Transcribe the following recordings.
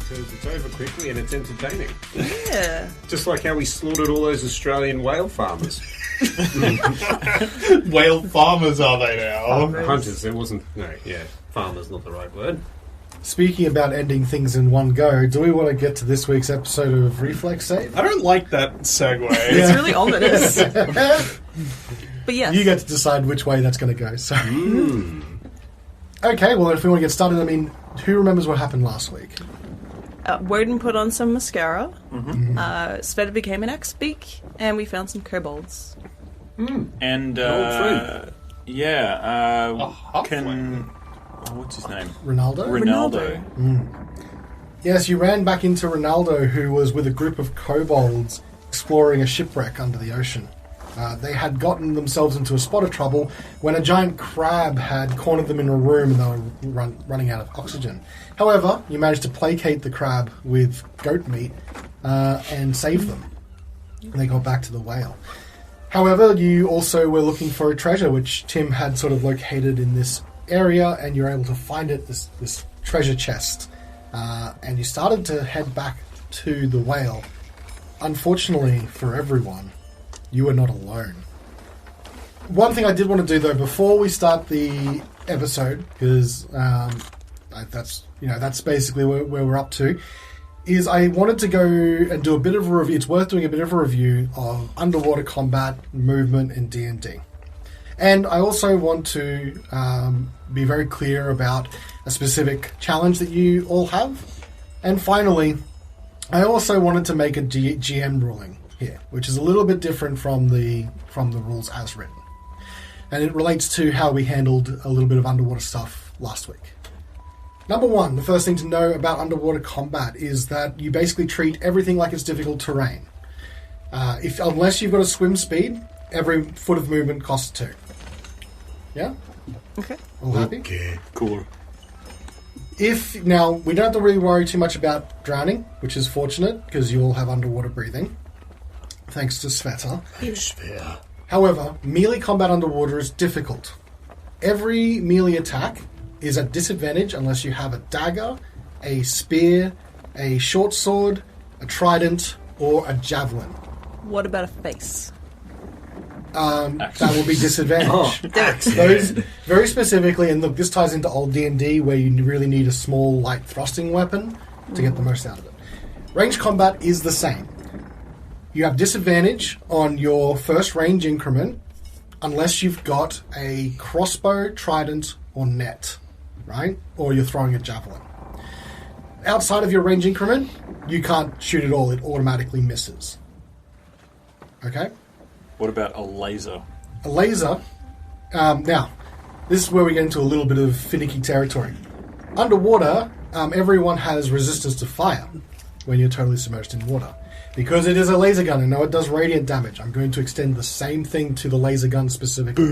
because it's over quickly and it's entertaining. Yeah. Just like how we slaughtered all those Australian whale farmers. Whale farmers are they now? Hunters, it wasn't... No, yeah, farmers, not the right word. Speaking about ending things in one go, do we want to get to this week's episode of Reflex Save? I don't like that segue. It's really ominous. But yes. You get to decide which way that's going to go. So. Okay, well, if we want to get started, I mean, who remembers what happened last week? Wodun put on some mascara. Svieta became an axe-beak, and we found some kobolds. And, Old what's his name? Ronaldo? Yes, you ran back into Ronaldo, who was with a group of kobolds exploring a shipwreck under the ocean. They had gotten themselves into a spot of trouble when a giant crab had cornered them in a room and they were running out of oxygen. However, you managed to placate the crab with goat meat and save them. And they got back to the whale. However, you also were looking for a treasure, which Tim had sort of located in this area, and you're able to find it, this treasure chest. And you started to head back to the whale. Unfortunately for everyone, you are not alone. One thing I did want to do, though, before we start the episode, because that's basically where we're up to, is I wanted to go and do a bit of a review. It's worth doing a bit of a review of underwater combat movement in D&D. And I also want to be very clear about a specific challenge that you all have. And finally, I also wanted to make a GM ruling here, which is a little bit different from the rules as written. And it relates to how we handled a little bit of underwater stuff last week. Number one, the first thing to know about underwater combat is that you basically treat everything like it's difficult terrain. Unless you've got a swim speed, every foot of movement costs 2. Yeah? Okay. All happy? Okay, cool. Now, we don't have to really worry too much about drowning, which is fortunate, because you all have underwater breathing, thanks to Svieta. However, melee combat underwater is difficult. Every melee attack is at disadvantage unless you have a dagger, a spear, a short sword, a trident, or a javelin. What about a face? That will be disadvantage. Those very specifically, and look, this ties into old D&D where you really need a small, light thrusting weapon to get the most out of it. Range combat is the same. You have disadvantage on your first range increment unless you've got a crossbow, trident, or net, right? Or you're throwing a javelin. Outside of your range increment, you can't shoot at all. It automatically misses. Okay? What about a laser? A laser. Now, this is where we get into a little bit of finicky territory. Underwater, everyone has resistance to fire when you're totally submerged in water. Because it is a laser gun, and no, it does radiant damage. I'm going to extend the same thing to the laser gun specifically.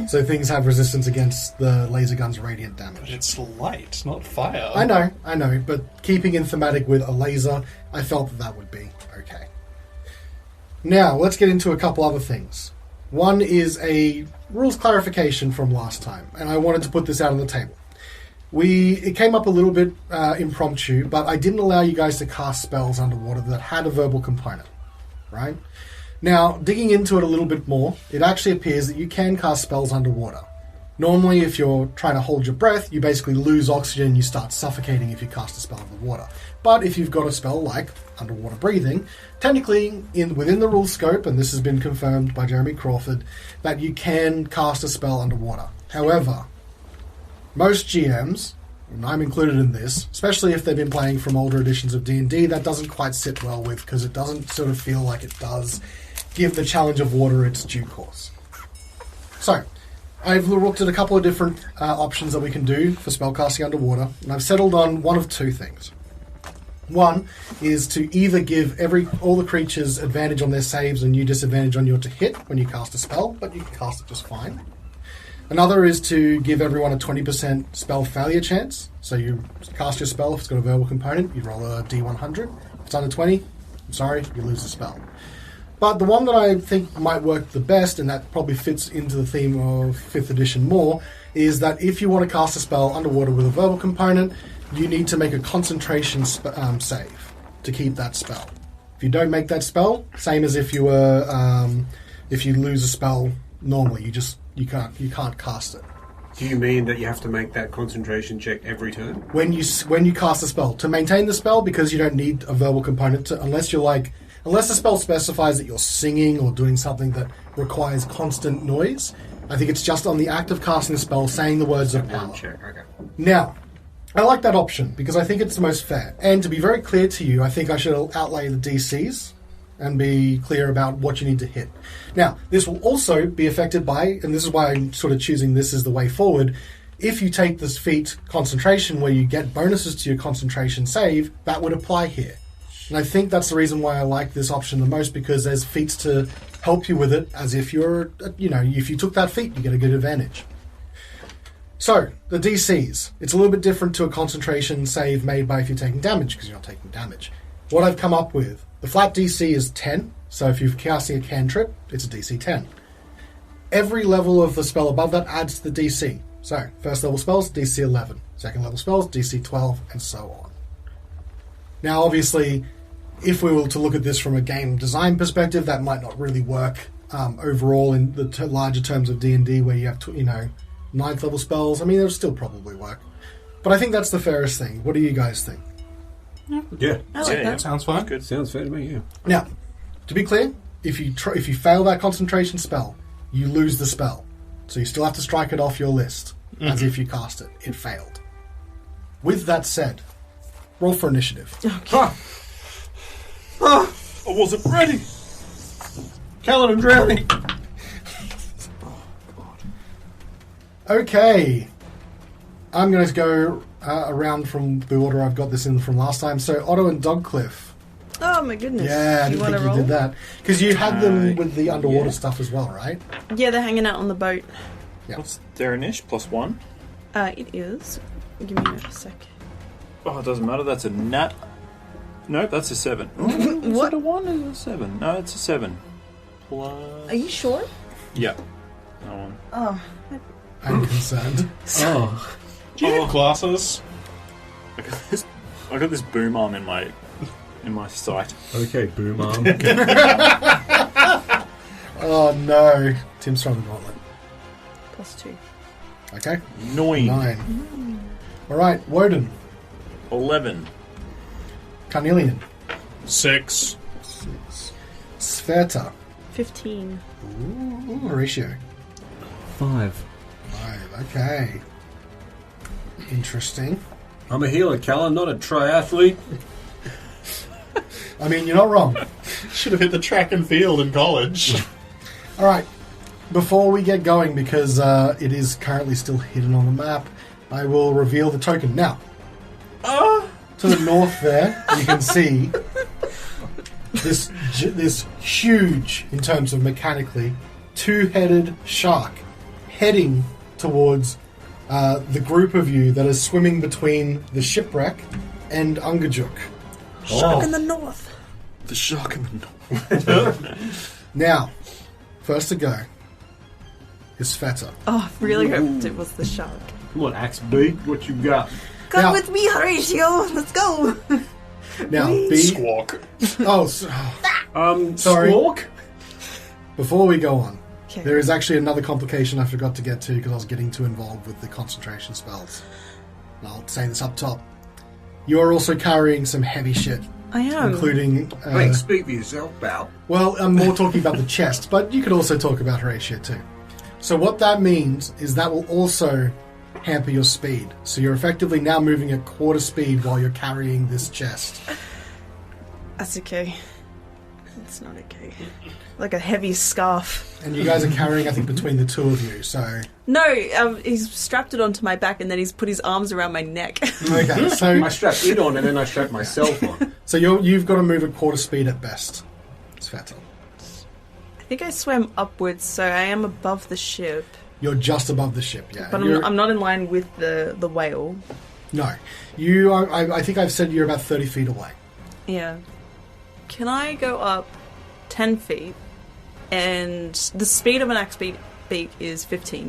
So things have resistance against the laser gun's radiant damage. It's light, not fire. I know, but keeping in thematic with a laser, I felt that would be okay. Now, let's get into a couple other things. One is a rules clarification from last time, and I wanted to put this out on the table. It came up a little bit impromptu, but I didn't allow you guys to cast spells underwater that had a verbal component, right? Now, digging into it a little bit more, it actually appears that you can cast spells underwater. Normally, if you're trying to hold your breath, you basically lose oxygen and you start suffocating if you cast a spell underwater. But if you've got a spell like underwater breathing, technically, within the rule scope, and this has been confirmed by Jeremy Crawford, that you can cast a spell underwater. However, most GMs, and I'm included in this, especially if they've been playing from older editions of D&D, that doesn't quite sit well with, because it doesn't sort of feel like it does give the challenge of water its due course. So, I've looked at a couple of different options that we can do for spellcasting underwater, and I've settled on one of two things. One is to either give all the creatures advantage on their saves and you disadvantage on your to hit when you cast a spell, but you can cast it just fine. Another is to give everyone a 20% spell failure chance. So you cast your spell, if it's got a verbal component, you roll a D100. If it's under 20, I'm sorry, you lose the spell. But the one that I think might work the best, and that probably fits into the theme of 5th edition more, is that if you want to cast a spell underwater with a verbal component, you need to make a concentration save to keep that spell. If you don't make that spell, same as if you were if you lose a spell normally, you can't cast it. Do you mean that you have to make that concentration check every turn? When you cast a spell, to maintain the spell, because you don't need a verbal component to, unless the spell specifies that you're singing or doing something that requires constant noise. I think it's just on the act of casting the spell, saying the words of power. One check, okay. Now, I like that option because I think it's the most fair. And to be very clear to you, I think I should outlay the DCs and be clear about what you need to hit. Now, this will also be affected by, and this is why I'm sort of choosing this as the way forward, if you take this feat concentration where you get bonuses to your concentration save, that would apply here. And I think that's the reason why I like this option the most, because there's feats to help you with it, as if you're, if you took that feat, you get a good advantage. So, the DCs. It's a little bit different to a concentration save made by if you're taking damage, because you're not taking damage. What I've come up with, the flat DC is 10, so if you're casting a cantrip, it's a DC 10. Every level of the spell above that adds to the DC. So, first level spells, DC 11. Second level spells, DC 12, and so on. Now, obviously, if we were to look at this from a game design perspective, that might not really work overall in the larger terms of D&D, where you have, 9th level spells. I mean, it'll still probably work. But I think that's the fairest thing. What do you guys think? Yeah. I like that. Sounds fine. Good. Sounds fair to me, yeah. Now, to be clear, if you fail that concentration spell, you lose the spell. So you still have to strike it off your list, as if you cast it. It failed. With that said, roll for initiative. Okay. I wasn't ready. Callan, I'm drowning. Okay. I'm going to go around from the order I've got this in from last time. So Otto and Dogcliff. Oh my goodness. Yeah, I you didn't want think to you roll? did that. Because you had them with the underwater yeah. stuff as well, right? Yeah, they're hanging out on the boat. Yeah. What's their inish? +1? It is. Give me a sec. Oh, it doesn't matter. That's a nat. Nope, that's a 7. Is What? that a 1 or a 7? No, it's a 7. Plus... Are you sure? Yeah. That one. Oh. I'm concerned. Oh. Do you have glasses? I got this boom arm in my sight. Okay, boom arm. Oh no. Tim's throwing the gauntlet. +2. Okay. 9. Alright, Wodun. 11. Carnelian. 6. Svieta. 15. Ooh, Horacio. 5. 5. Okay. Interesting. I'm a healer, Callan, not a triathlete. I mean, you're not wrong. Should have hit the track and field in college. Alright. Before we get going, because it is currently still hidden on the map, I will reveal the token. Now, to the north there, you can see this huge, in terms of mechanically, two-headed shark heading towards the group of you that is swimming between the shipwreck and Ungajuk. Shark in the north. The shark in the north. Now, first to go is Svieta. Oh, I really hoped it was the shark. Come on, Axe Beak, what you got? Come Now- with me, Horatio. Let's go. Now, Squawk. Sorry. Squawk? Before we go on, Okay. there is actually another complication I forgot to get to because I was getting too involved with the concentration spells. And I'll say this up top. You are also carrying some heavy shit, I am. including... Wait, speak for yourself, pal. well, I'm more talking about the chest, but you could also talk about Horatio too. So what that means is that will also hamper your speed. So you're effectively now moving at quarter speed while you're carrying this chest. That's okay. It's not okay. Like a heavy scarf. And you guys are carrying, I think, between the two of you, so... No, he's strapped it onto my back and then he's put his arms around my neck. Okay, so... I strapped it on and then I strapped myself on. So you've got to move at quarter speed at best. It's fatal. I think I swam upwards, so I am above the ship. You're just above the ship, yeah. But I'm not in line with the whale. No. You are... I think I've said you're about 30 feet away. Yeah. Can I go up 10 feet? And the speed of an axe beak is 50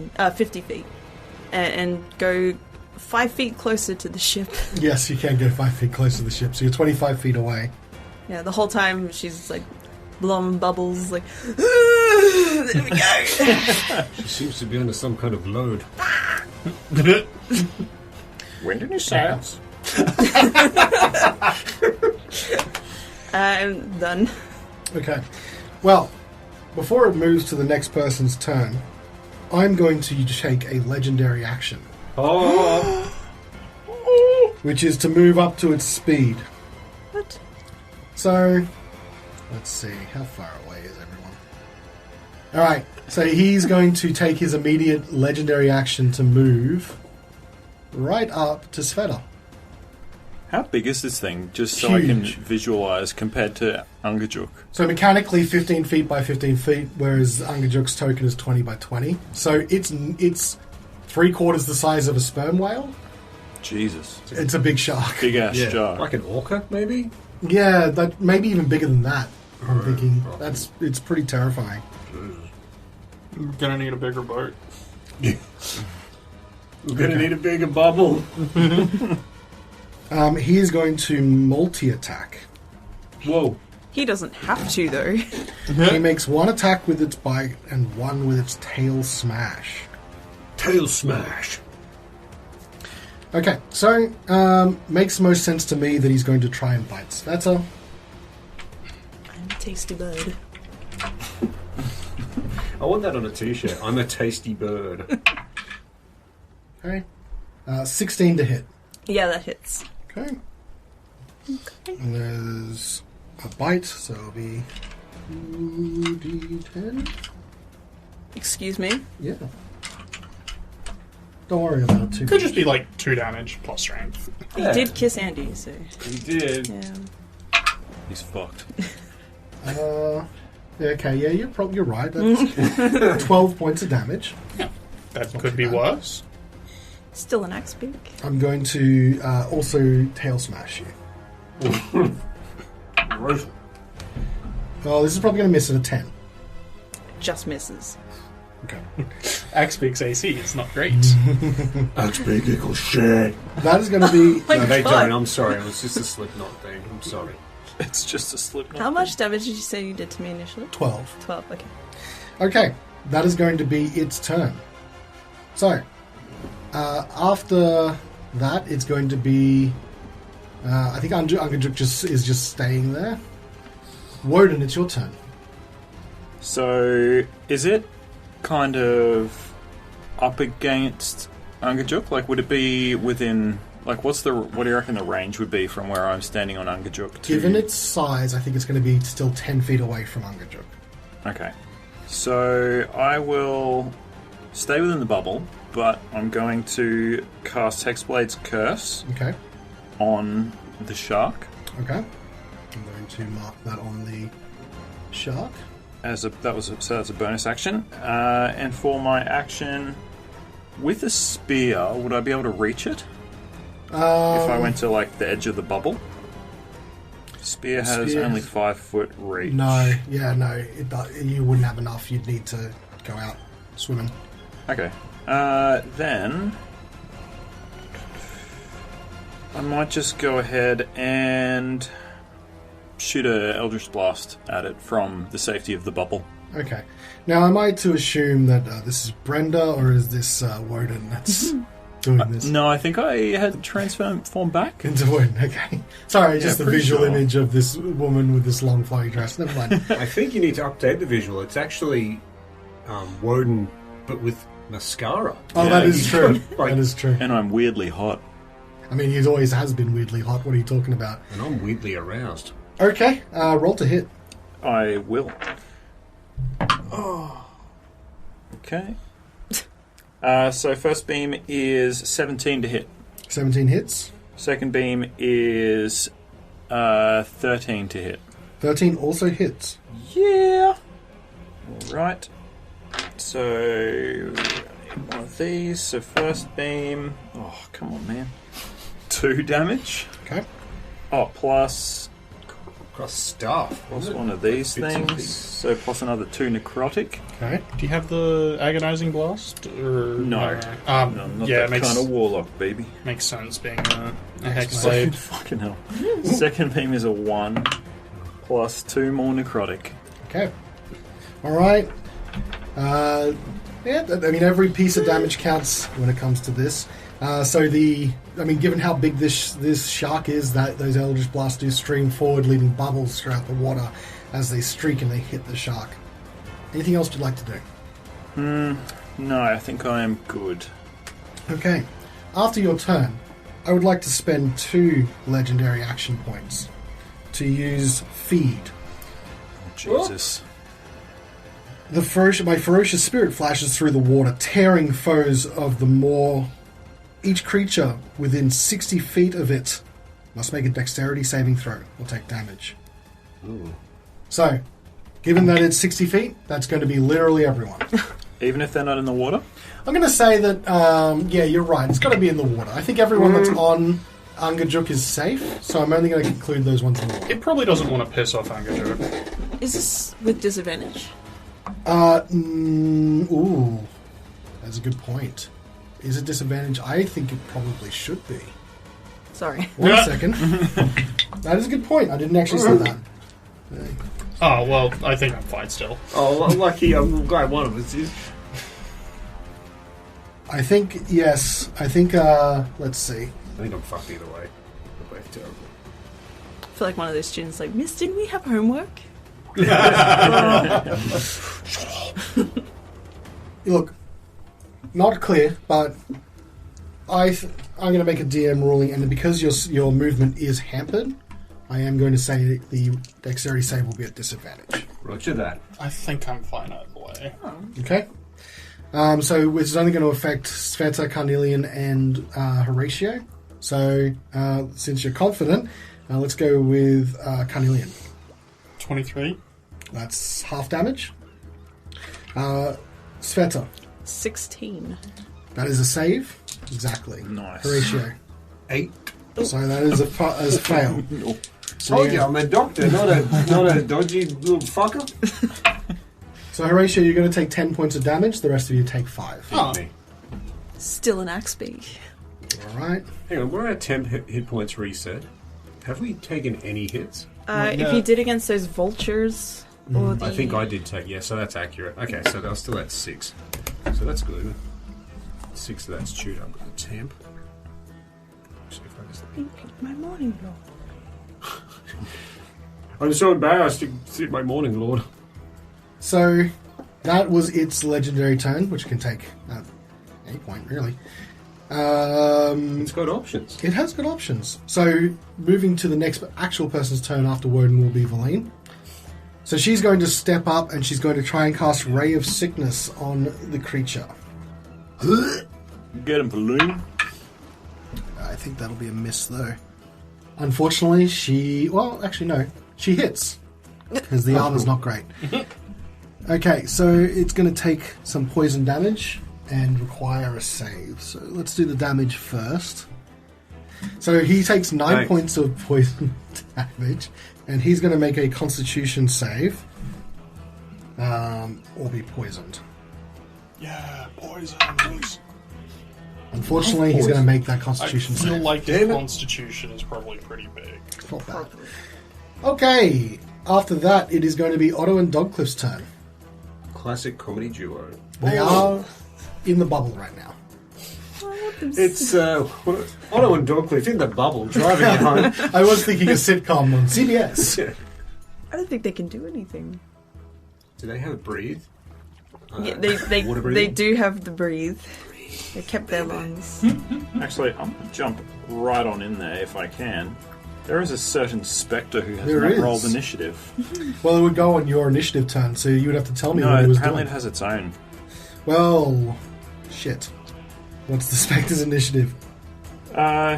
feet. And go 5 feet closer to the ship. Yes, you can go 5 feet close to the ship, so you're 25 feet away. Yeah, the whole time she's like blowing bubbles, like, there we go. She seems to be under some kind of load. When did you say it? I'm done. Okay. Well, before it moves to the next person's turn, I'm going to take a legendary action, Oh! which is to move up to its speed. What? So, let's see, how far away is everyone? Alright, so he's going to take his immediate legendary action to move right up to Svieta. How big is this thing? Just so I can Huge. visualize compared to Ungajuk. So mechanically 15 feet by 15 feet, whereas Angajuk's token is 20 by 20. So it's 3/4 the size of a sperm whale. Jesus. It's a big shark. Big ass Yeah, shark. like an orca, maybe? Yeah, that maybe even bigger than that. I'm thinking it's pretty terrifying. I'm gonna need a bigger boat. We're gonna need a bigger bubble. He is going to multi-attack. Whoa. He doesn't have to, though. He makes one attack with its bite and one with its tail smash. Tail smash. Okay, so makes most sense to me that he's going to try and bite Svieta. I'm a tasty bird. I want that on a t-shirt. I'm a tasty bird. Okay, 16 to hit. Yeah, that hits. Okay. And there's a bite, so it'll be 2d10. Excuse me? Yeah. Don't worry about it too Could much. just be like 2 damage plus strength. He did kiss Andy, so You did. yeah. He's fucked. Okay, yeah, you're right. That's 12 points of damage. That Not could too be bad. worse. Still an axe beak. I'm going to also tail smash you. Gross. Oh, this is probably going to miss at a 10. Just misses. Okay. Axbeak's AC is not great. That's big equal shit. That is going to be... My No, they God. don't. I'm sorry. It was just a Slipknot thing. I'm sorry. It's just a slip. How much damage did you say you did to me initially? 12. 12, okay. Okay, that is going to be its turn. So, after that, it's going to be... I think Angajuk is just staying there. Wodun, it's your turn. So, is it kind of up against Ungajuk? Like, would it be within... Like, what do you reckon the range would be from where I'm standing on Ungajuk to... Given its size, I think it's going to be still 10 feet away from Angajuk. Okay. So, I will stay within the bubble, but I'm going to cast Hexblade's Curse Okay, on the shark. okay. I'm going to mark that on the shark. So that's a bonus action. And for my action with a spear, would I be able to reach it if I went to like the edge of the bubble? Spear has Spear only has- 5 foot reach. No, you wouldn't have enough. You'd need to go out swimming. Okay. Then I might just go ahead and shoot a Eldritch Blast at it from the safety of the bubble. Okay. Now, am I to assume that this is Brenda, or is this Wodun that's doing this? No, I think I had transformed back. Into Wodun, okay. Sorry, just the pretty visual sure. image of this woman with this long flowy dress. Never mind. I think you need to update the visual. It's actually Wodun, but with mascara. Oh, Yeah, that is he's true. got, like- That is true. And I'm weirdly hot. I mean, he always has been weirdly hot. What are you talking about? And I'm weirdly aroused. Okay, roll to hit. I will. Okay. So first beam is 17 to hit. 17 hits. Second beam is 13 to hit. 13 also hits. Yeah. All right. So one of these. So first beam. Oh, come on, man. 2 damage. Okay. Oh, plus Got stuff. Plus one of these Bits and things. pieces. So plus another 2 necrotic. Okay. Do you have the agonizing blast? Or No. no, Not yeah, that it kind of warlock, baby. makes sense being a hex Excellent. blade. Fucking hell. Second beam is a 1. Plus 2 more necrotic. Okay. All right. Yeah, I mean, every piece of damage counts when it comes to this. Given how big this shark is, that those Eldritch Blasts do stream forward, leaving bubbles throughout the water as they streak and they hit the shark. Anything else you'd like to do? No, I think I am good. Okay. After your turn, I would like to spend 2 legendary action points to use Feed. Jesus. My ferocious spirit flashes through the water, tearing foes of the maw. Each creature within 60 feet of it must make a dexterity saving throw or take damage. Ooh. So, given that it's 60 feet, that's going to be literally everyone. Even if they're not in the water? I'm going to say that, yeah, you're right. It's got to be in the water. I think everyone that's on Angajuk is safe, so I'm only going to include those ones in the water. It probably doesn't want to piss off Angajuk. Is this with disadvantage? Ooh. That's a good point. Is it disadvantage? I think it probably should be. Sorry. One second. That is a good point. I didn't actually say that. Oh, well, I think I'm fine still. Oh, lucky I'm glad one of us is. I think, yes. I think, let's see. I think I'm fucked either way. We're both terrible. I feel like one of those students like, Miss, didn't we have homework? Look, not clear, but I'm going to make a DM ruling, and because your movement is hampered, I am going to say the dexterity save will be at disadvantage. Roger that. I think I'm fine either way. Okay? So it's only going to affect Svieta, Carnelian, and Horacio. So, since you're confident, let's go with Carnelian. 23. That's half damage. Svieta. 16. That is a save. Exactly. Nice. Horatio. 8. So that is a fail. So, Told you, I'm a doctor, not a dodgy little fucker. So Horatio, you're going to take 10 points of damage. The rest of you take 5. Oh. Me. Still an axe beak. All right. Hang on, we're at 10 hit points reset. Have we taken any hits? If you did against those vultures, or the... I think I did take, yeah, so that's accurate. Okay, so they're still at 6. So that's good. 6 of that's chewed up with a temp. Actually, if I just... My morning blow. I'm so embarrassed to sit my morning, Lord. So that was its legendary turn, which can take any point, really. It's got options. It has good options. So moving to the next actual person's turn after Wodun will be Valine. So she's going to step up and she's going to try and cast Ray of Sickness on the creature. Get him, balloon. I think that'll be a miss, though. Unfortunately, she hits. Because the armor's not great. Okay, so it's going to take some poison damage and require a save. So let's do the damage first. So he takes 9 points of poison damage, and he's going to make a Constitution save, or be poisoned. Yeah, poison. Unfortunately, he's going to make that Constitution I feel save. like his constitution is probably pretty big. It's not bad. Okay, after that, it is going to be Otto and Dogcliff's turn. Classic comedy duo. They are in the bubble right now. It's Otto and Dogcliff in the bubble, driving it home. I was thinking a sitcom on CBS. I don't think they can do anything. Do they have a breathe? Yeah, water they breathing? do have the breathe. They kept their lungs. Actually, I'm going to jump right on in there if I can. There is a certain spectre who has There not is. rolled initiative. Well, it would go on your initiative turn, so you would have to tell me No, what it was apparently doing. it has its own. Well, shit. What's the Spectre's initiative?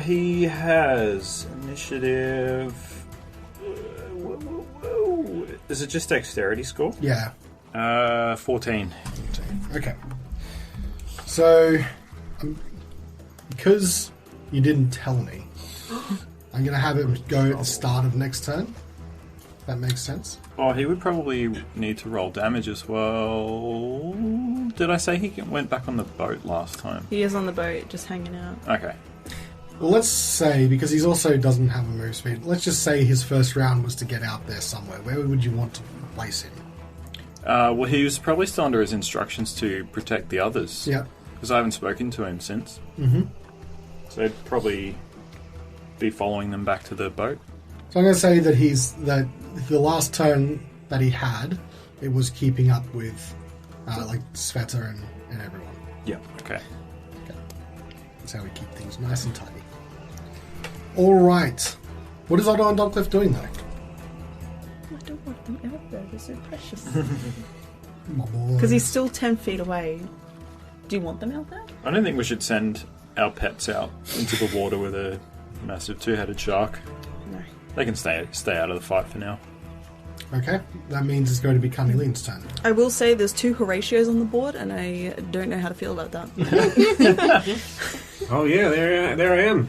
He has initiative. Is it just dexterity score? Yeah. 14. Okay. So, because you didn't tell me, I'm going to have him go at the start of next turn. That makes sense. Oh, he would probably need to roll damage as well. Did I say he went back on the boat last time? He is on the boat, just hanging out. Okay. Well, let's say, because he also doesn't have a move speed, let's just say his first round was to get out there somewhere. Where would you want to place him? Well, he was probably still under his instructions to protect the others. Yeah. Because I haven't spoken to him since. Mm-hmm. So he'd probably be following them back to the boat. So I'm going to say that the last turn that he had, it was keeping up with like Svieta and everyone. Yeah. Okay. That's how we keep things nice and tidy. All right. What is Otto and Doncliffe doing though? I don't want them out there. They're so precious. My boy. Because he's still 10 feet away. Do you want them out there? I don't think we should send our pets out into the water with a massive two-headed shark. No. They can stay out of the fight for now. Okay, that means it's going to be Carnelian's turn. I will say there's 2 Horatios on the board, and I don't know how to feel about that. Oh yeah, there I am.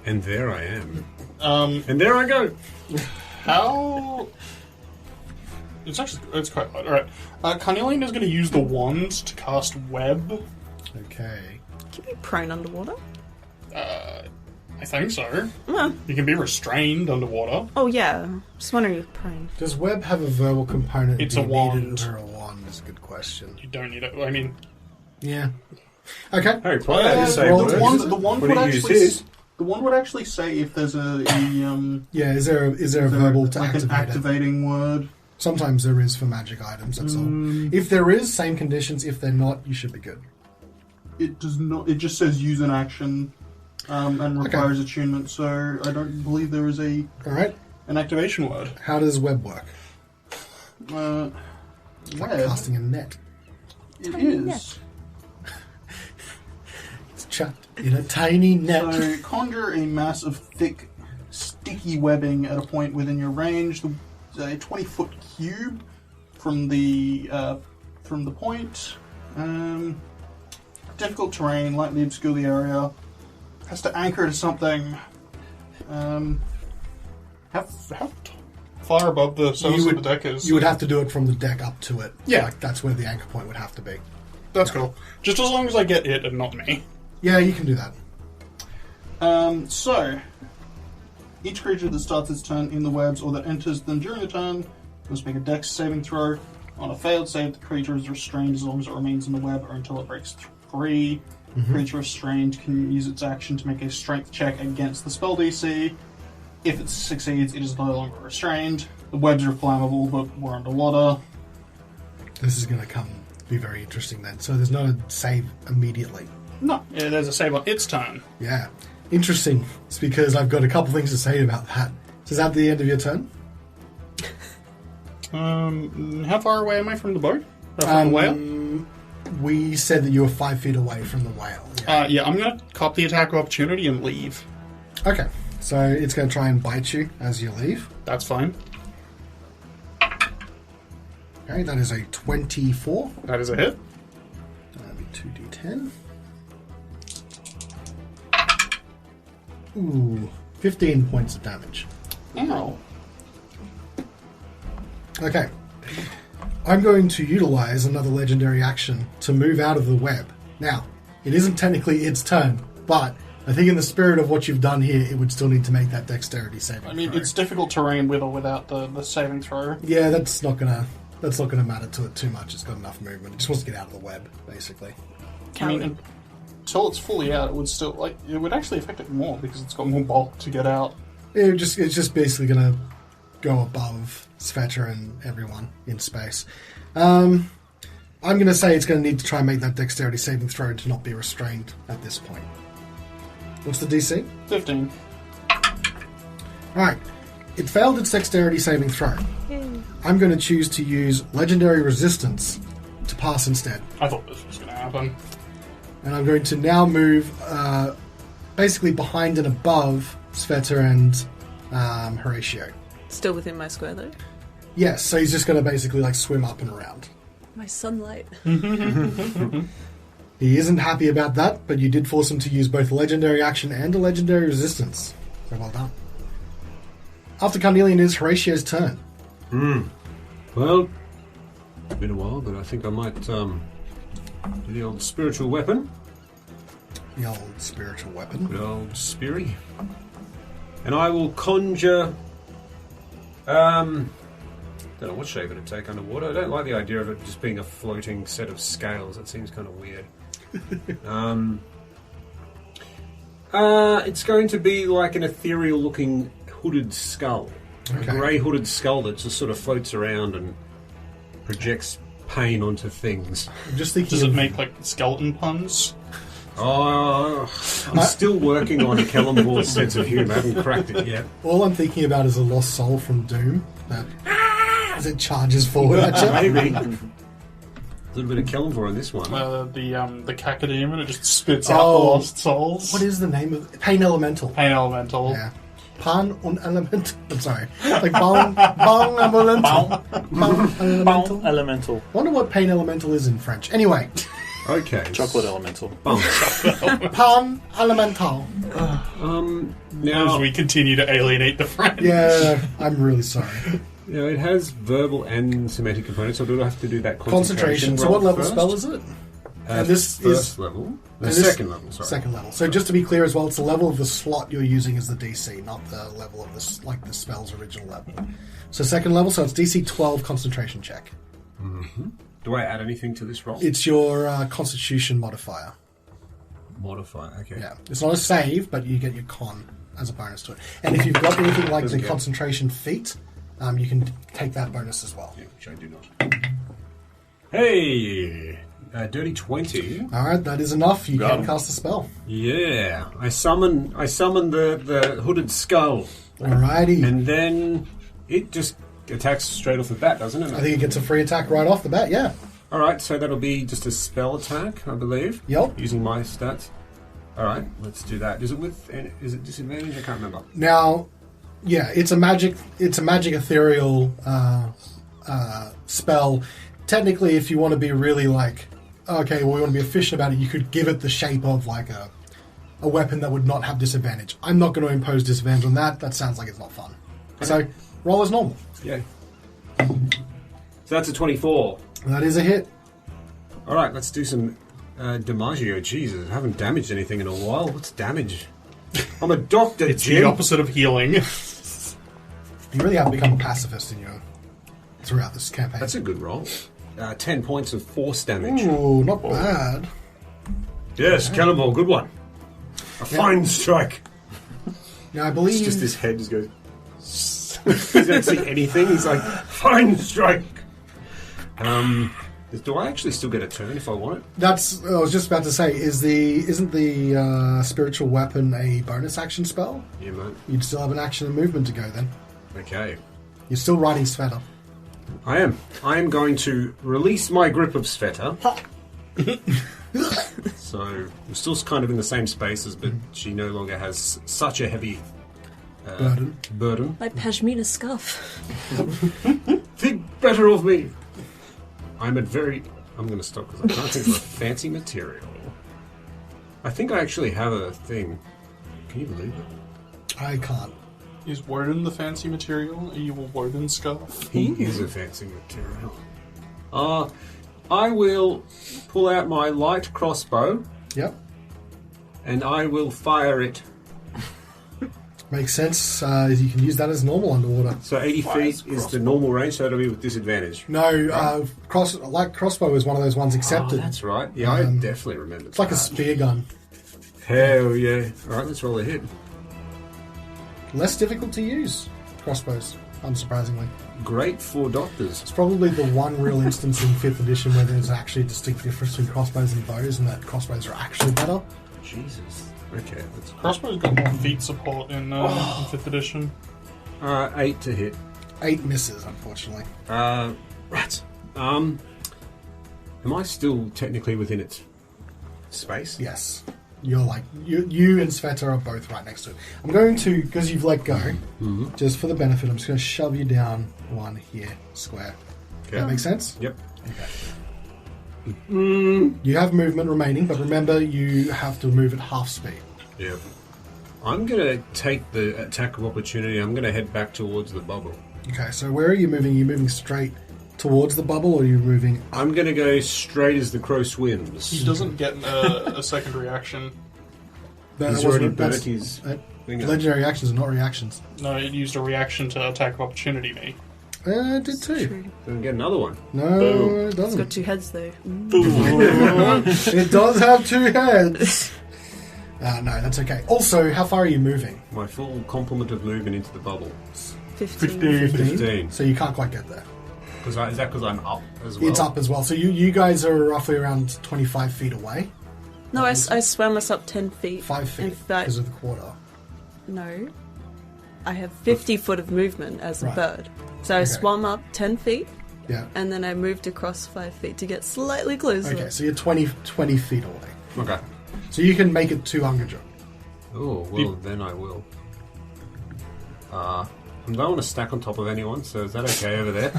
And there I am. And there I go. How? It's quite hard. Alright. Carnelian is going to use the wand to cast web. Okay. Can you be prone underwater? I think so. Well, You can be restrained underwater. oh yeah. Just wondering if prone. Does web have a verbal component? It's Do a you need wand. it or a wand is a good question. You don't need it. I mean, Yeah. Okay. Harry Potter had to say roll words. the the wand Would would he use actually. his? The wand would actually say if there's a Yeah, is there a verbal to like an activate it? activating word. Sometimes there is for magic items, that's all. If there is, same conditions. If they're not, you should be good. It does not. It just says use an action, and requires attunement. So I don't believe there is an Alright. activation word. How does web work? It's like Web. casting a net. It Tiny is. net. It's trapped in a tiny net. So conjure a mass of thick, sticky webbing at a point within your range. A 20-foot cube from the point. Difficult terrain, lightly obscure the area. Has to anchor to something. How far above the surface of the deck is? You would have to do it from the deck up to it. Yeah. Like, that's where the anchor point would have to be. That's cool. Just as long as I get it and not me. Yeah, you can do that. So, each creature that starts its turn in the webs or that enters them during the turn must make a dex saving throw. On a failed save, the creature is restrained as long as it remains in the web or until it breaks free. The creature restrained can use its action to make a strength check against the spell DC. If it succeeds, it is no longer restrained. The webs are flammable, but we're underwater. This is going to be very interesting then. So there's not a save immediately. No, yeah, there's a save on its turn. Yeah. Interesting. It's because I've got a couple things to say about that. So is that the end of your turn? How far away am I from the boat? From the whale? We said that you were 5 feet away from the whale. Yeah, I'm going to cop the attack of opportunity and leave. Okay. So it's going to try and bite you as you leave. That's fine. Okay, that is a 24. That is a hit. That'll be 2d10. Ooh, 15 points of damage. Ow. Okay. I'm going to utilize another legendary action to move out of the web. Now, it isn't technically its turn, but I think in the spirit of what you've done here, it would still need to make that dexterity saving I mean, throw. it's difficult terrain with or without the saving throw. Yeah, that's not gonna matter to it too much. It's got enough movement. It just wants to get out of the web, basically. I mean, until it's fully out, it would still it would actually affect it more because it's got more bulk to get out. It's just basically gonna go above Svieta and everyone in space. I'm gonna say it's gonna need to try and make that dexterity saving throw to not be restrained at this point. What's the DC? 15. Alright. It failed its dexterity saving throw. I'm going to choose to use legendary resistance to pass instead. I thought this was going to happen. And I'm going to now move basically behind and above Svieta and Horacio. Still within my square though. Yes, so he's just going to basically like swim up and around. My sunlight. He isn't happy about that, but you did force him to use both a legendary action and a legendary resistance. So well done. After Carnelian is Horacio's turn. Well, it's been a while, but I think I might do the old spiritual weapon. The old spiritual weapon. Good old Speary. And I will conjure... don't know what shape it'd take underwater. I don't like the idea of it just being a floating set of scales. It seems kind of weird. It's going to be like an ethereal-looking hooded skull. Okay. A grey hooded skull that just sort of floats around and projects pain onto things. I'm just thinking. Does it make like skeleton puns? Oh, I'm still working on Kellenbor's sense of humour. I haven't cracked it yet. All I'm thinking about is a lost soul from Doom that as it charges forward at you. Maybe. A little bit of Kellenbor on this one. The cacodemon, it just spits out the lost souls. What is the name of it? Pain Elemental. Pain Elemental. Yeah. Pan un element. I'm sorry. Like bong elemental. Bong elemental. Elemental. I wonder what pain elemental is in French. Anyway. Okay. Chocolate elemental. Pan elemental. Now, As we continue to alienate the French. Yeah, I'm really sorry. you know, it has verbal and semantic components, so do I have to do that Concentration. So roll what level first? spell is it? And this first is level. The and this- second level, sorry. Second level. So just to be clear as well, it's the level of the slot you're using as the DC, not the level of the spell's original level. So second level, so it's DC 12 concentration check. Do I add anything to this roll? It's your Constitution modifier. Modifier, okay. Yeah, it's not a save, but you get your con as a bonus to it. And if you've got anything like Doesn't the get- concentration feat, you can take that bonus as well. Yeah, which I do not. Hey! Dirty 20. All right, that is enough. You Got can him. cast a spell. Yeah. I summon the hooded skull. Alrighty. And then it just attacks straight off the bat, doesn't it? I think it gets a free attack right off the bat. Yeah. Alright, so that'll be just a spell attack, I believe. Yep. Using my stats. Alright, let's do that. Is it disadvantage? I can't remember. Now, yeah, it's a magic ethereal spell. Technically, if you want to be really like, okay, well, we want to be efficient about it, you could give it the shape of like a weapon that would not have disadvantage. I'm not going to impose disadvantage on that. That sounds like it's not fun. So, roll as normal. Yeah. So that's a 24. That is a hit. Alright, let's do some Damaggio. Jesus, I haven't damaged anything in a while. What's damage? I'm a doctor, It's Jim. the opposite of healing. You really have become a pacifist throughout this campaign. That's a good roll. 10 points of force damage. Ooh, not bad. Yes, cannonball, good one. A fine strike. Now, I believe... It's just his head just goes... He doesn't see anything. He's like, fine strike. Do I actually still get a turn if I want it? That's... I was just about to say, isn't the spiritual weapon a bonus action spell? Yeah, mate. You'd still have an action and movement to go then. Okay. You're still riding Svieta. I am. I am going to release my grip of Svieta. So, we're still kind of in the same spaces, but she no longer has such a heavy burden. Like Pashmina scuff. Think better of me. I'm going to stop because I can't think of a fancy material. I think I actually have a thing. Can you believe it? I can't. Is Wodun the fancy material? Are you a Wodun scuff? He is a fancy material. I will pull out my light crossbow Yep. and I will fire it. Makes sense. You can use that as normal underwater. So 80 feet is the normal range, so it'll be with disadvantage. No, light crossbow is one of those ones Oh, accepted. that's right. Yeah, I definitely remember. It's like a spear gun. Hell yeah. Alright, let's roll a hit. Less difficult to use, crossbows, unsurprisingly. Great for doctors. It's probably the one real instance in 5th edition where there's actually a distinct difference between crossbows and bows, and that crossbows are actually better. Jesus. Okay, let's... Crossbow's got more feet support in 5th edition. 8 to hit. 8 misses, unfortunately. Right. Am I still technically within its space? Yes. You're like, you and Svieta are both right next to it. I'm going to, because you've let go, just for the benefit, I'm just going to shove you down one here, square. Okay. That makes sense? Yep. You have movement remaining, but remember you have to move at half speed. Yep. I'm going to take the attack of opportunity. I'm going to head back towards the bubble. Okay, so where are you moving? Are you moving straight towards the bubble, or are you moving... I'm going to go straight as the crow swims. He doesn't get a second reaction. He's already burnt his... Legendary actions are not reactions. No, it used a reaction to attack of opportunity me. It did too. True. Then get another one. No, Boom. it It's doesn't. got 2 heads, though. It does have 2 heads. No, that's okay. Also, how far are you moving? My full complement of movement into the bubble. 15. 15. So you can't quite get there. Is that because I'm up as well? It's up as well. So you guys are roughly around 25 feet away. No, I swam us up 10 feet. 5 feet In fact, because of the quarter. no. I have 50 foot of movement as a Right. bird. So I swam up 10 feet, Yeah. and then I moved across 5 feet to get slightly closer. Okay, so you're 20 feet away. Okay. So you can make it to Ungajuk. Oh, well, then I will. I don't want to stack on top of anyone, so is that okay over there?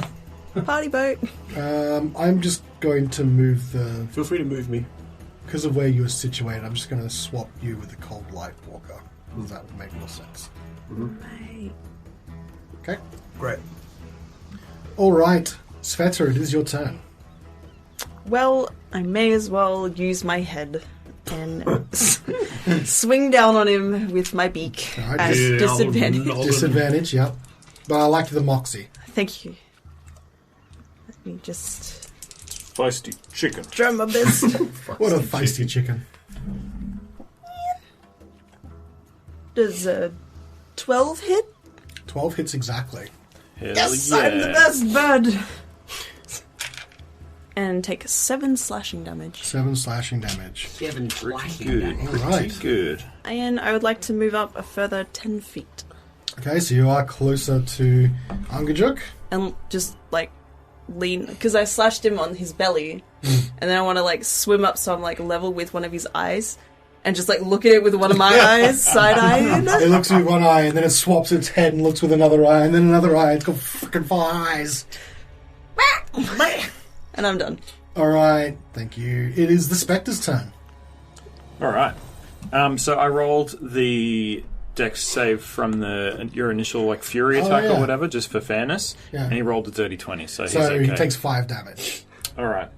Party boat. I'm just going to move the... Feel free to move me. Because of where you are situated, I'm just going to swap you with the Cold Light Walker. That would make more sense. Right. Okay. Great. All right. Svieta, it is your turn. Well, I may as well use my head and swing down on him with my beak Alright, at yeah, disadvantage. I'll- Disadvantage, yep. But I like the Moxie. Thank you. Let me just Feisty chicken. try my best. What a feisty chicken. Does a 12 hit? 12 hits exactly. Hell Yes, yeah. I'm the best bird. And take 7 slashing damage. 7 slashing damage. 7 Pretty good. All right. Pretty good. And I would like to move up a further 10 feet. Okay, so you are closer to Ungajuk. And just, like, lean... Because I slashed him on his belly. And then I want to, like, swim up so I'm, like, level with one of his eyes. And just, like, look at it with one of my eyes, side-eyed. It looks with one eye, and then it swaps its head and looks with another eye, and then another eye. It's got freaking 4 eyes. And I'm done. All right, thank you. It is the Spectre's turn. All right. So I rolled the dex save from your initial like fury attack yeah. or whatever, just for fairness. Yeah. And he rolled a dirty 20, so he's So okay. he takes 5 damage. All right.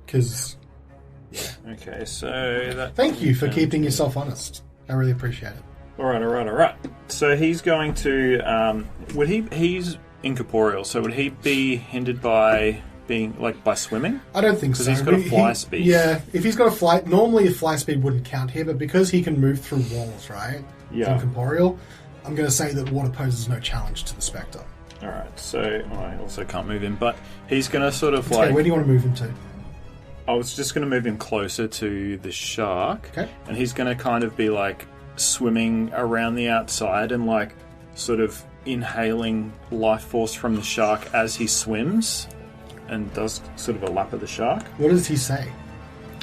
Because Okay, so that. thank you for keeping yourself honest. I really appreciate it. All right. So he's going to. He's incorporeal, so would he be hindered by being like by swimming? I don't think so. Because he's got a fly speed. Yeah, if he's got a flight, normally a fly speed wouldn't count here, but because he can move through walls, right? Yeah. It's incorporeal. I'm going to say that water poses no challenge to the Spectre. All right. So I also can't move him, but he's going to sort of Okay, like. where do you want to move him to? I was just going to move him closer to the shark. Okay. And he's going to kind of be like swimming around the outside and like sort of inhaling life force from the shark as he swims and does sort of a lap of the shark. What does he say?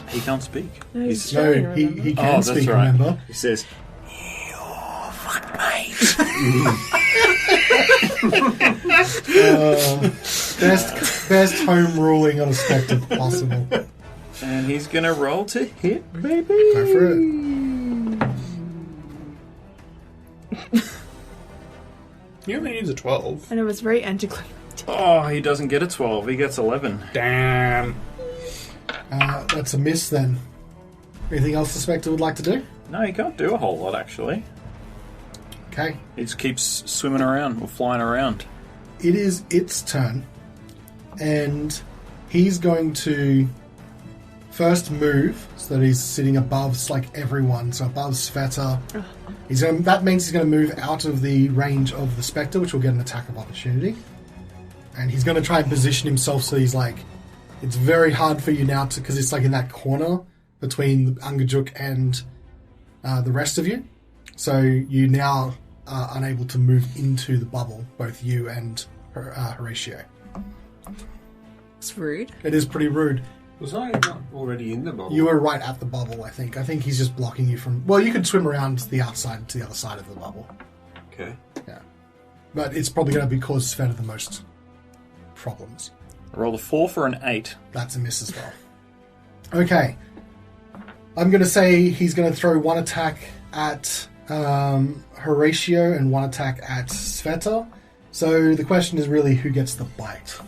He can't speak. No, He's, No, Australian, he remember? can oh, that's speak, right. remember? He says, Best home ruling on a Spectre possible. and he's going to roll to hit, baby. Go for it. He only needs a 12. And it was very anticlimactic. Oh, he doesn't get a 12. He gets 11. Damn. That's a miss then. Anything else the Spectre would like to do? No, he can't do a whole lot, actually. Okay. He just keeps swimming around or flying around. It is its turn, and he's going to first move so that he's sitting above like everyone, so above Svieta. That means he's going to move out of the range of the Spectre, which will get an attack of opportunity. And he's going to try and position himself so he's like, it's very hard for you now to, because it's like in that corner between Ungajuk and the rest of you. So you now are unable to move into the bubble, both you and Horacio. It's rude. It is pretty rude. Was I not already in the bubble? You were right at the bubble, I think. I think he's just blocking you from... Well, you could swim around to the outside, to the other side of the bubble. Okay. Yeah. But it's probably going to cause Svieta the most problems. I rolled a 4 for an 8. That's a miss as well. Okay. I'm going to say he's going to throw one attack at Horacio, and 1 attack at Svieta. So the question is really who gets the bite.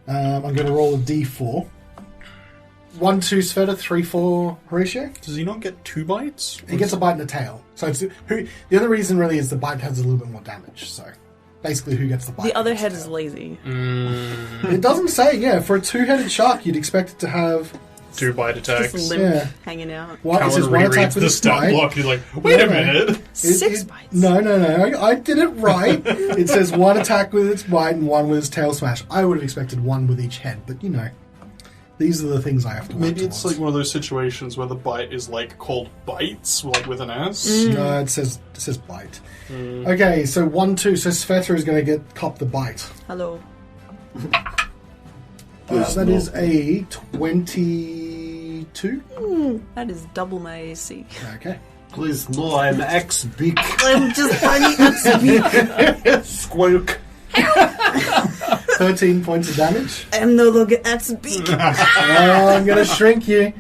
I'm going to roll a d4. 1, 2 Svieta, 3, 4 Horacio. Does he not get 2 bites? He gets a bite in the tail. So it's the other reason really is the bite has a little bit more damage. So basically, who gets the bite? The other gets head the is tail. lazy. It doesn't say. Yeah, for a 2-headed shark, you'd expect it to have 2 bite attacks. Just limp Yeah. hanging out. one. It Callan says 1 attack rereads with the its stat bite. block. He's like, wait a No. minute. 6 bites. No. I did it right. It says 1 attack with its bite and 1 with its tail smash. I would have expected 1 with each head, but these are the things I have to work Maybe it's towards. like one of those situations where the bite is like called bites, like with an S. No, it says bite. Okay, so 1, 2. So Svieta is going to cop the bite. Hello. That is a 22. That is double my AC. Okay. Please, no, I'm X-Beak. I'm just tiny Squawk. 13 points of damage. I'm no longer at beak. Oh, I'm going to shrink you.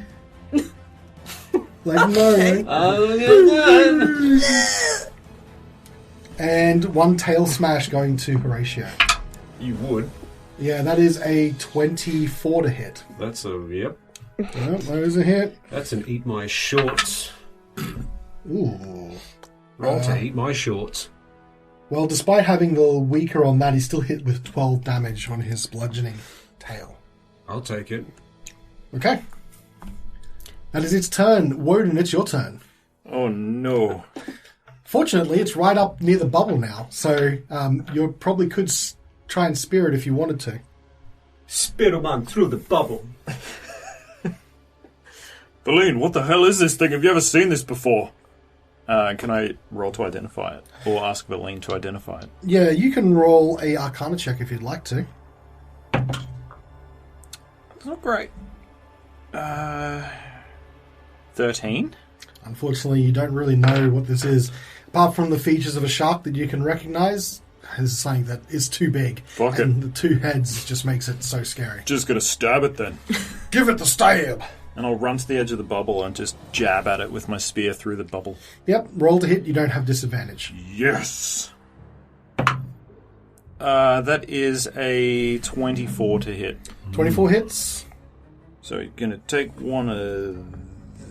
Let him know. And 1 tail smash going to Horacio. You would. Yeah, that is a 24 to hit. That's a, yep. Yep, that is a hit. That's an eat my shorts. Ooh. Roll to eat my shorts. Well, despite having the weaker on that, he's still hit with 12 damage on his bludgeoning tail. I'll take it. Okay. That is its turn. Wodun, it's your turn. Oh no. Fortunately, it's right up near the bubble now, so you probably could try and spear it if you wanted to. Spit him on through the bubble. Balloon, what the hell is this thing? Have you ever seen this before? Can I roll to identify it? Or ask Valine to identify it? Yeah, you can roll a Arcana check if you'd like to. It's not great. 13? Unfortunately, you don't really know what this is. Apart from the features of a shark that you can recognize, this is something that is too big. Fuck and the 2 heads just makes it so scary. Just gonna stab it then. Give it the stab! And I'll run to the edge of the bubble and just jab at it with my spear through the bubble. Yep, roll to hit, you don't have disadvantage. Yes! That is a 24 to hit. 24 hits. So you're gonna take one of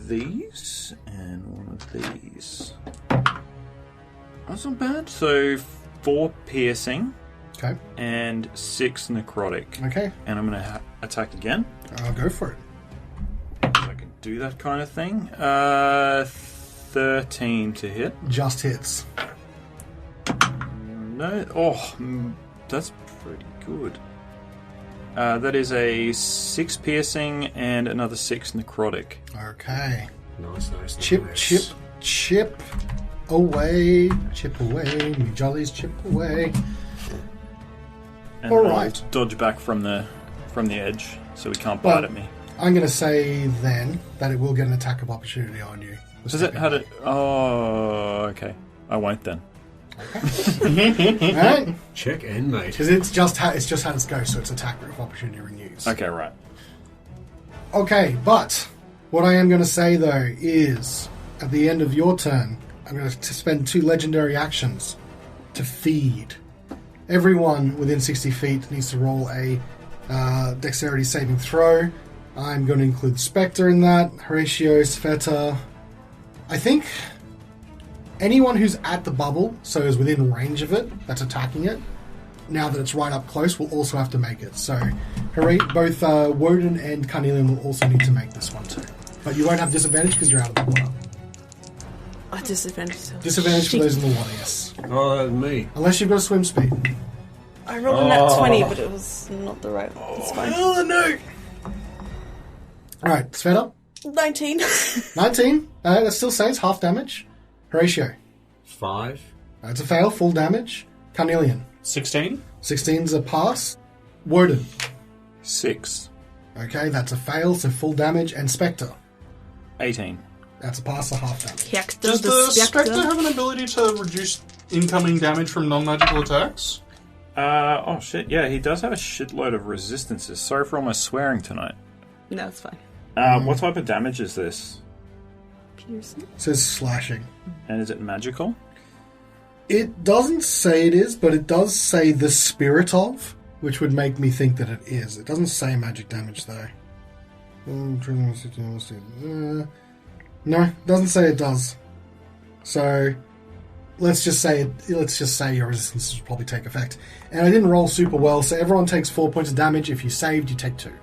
these and one of these. That's not bad. So 4 piercing Okay, and 6 necrotic. okay. And I'm gonna attack again. I'll go for it. I can do that kind of thing. 13 to hit. Just hits. No. Oh, that's pretty good. That is a 6 piercing and another 6 necrotic. Okay. Nice. Chip, chip, chip away. Chip away. Me jollies chip away. And All then I'll right. dodge back from the edge, so he can't bite Well, at me. I'm going to say then that it will get an attack of opportunity on you. Does it? How did? Oh, okay. I won't then. Alright? Check and mate. Because it's just how it goes, so it's attack of opportunity renews. Okay, right. Okay, but what I am going to say though is at the end of your turn, I'm going to spend 2 legendary actions to feed. Everyone within 60 feet needs to roll a dexterity saving throw. I'm going to include Spectre in that, Horacio, Svieta. I think anyone who's at the bubble, so is within range of it, that's attacking it, now that it's right up close, will also have to make it. So both Wodun and Carnelian will also need to make this one too. But you won't have disadvantage because you're out of the water. Oh, disadvantage. Disadvantage for those in the water, yes. Oh, me. Unless you've got swim speed. I rolled a nat 20, but it was not the right one. It's fine. Oh, no! Alright, Svieta. 19. 19. That still saves half damage. Horacio. 5. That's a fail, full damage. Carnelian. 16? 16's a pass. Wodun. 6. Okay, that's a fail, so full damage. And Spectre. 18. That's a pass, a half damage. Hector Does the Spectre Spectre. have an ability to reduce incoming damage from non-magical attacks? Oh shit, yeah, he does have a shitload of resistances. Sorry for all my swearing tonight. No, it's fine. What type of damage is this? piercing. It says slashing. And is it magical? It doesn't say it is, but it does say the spirit of, which would make me think that it is. It doesn't say magic damage, though. No, it doesn't say it does. So, let's just say your resistance will probably take effect. And I didn't roll super well, so everyone takes 4 points of damage. If you saved, you take 2.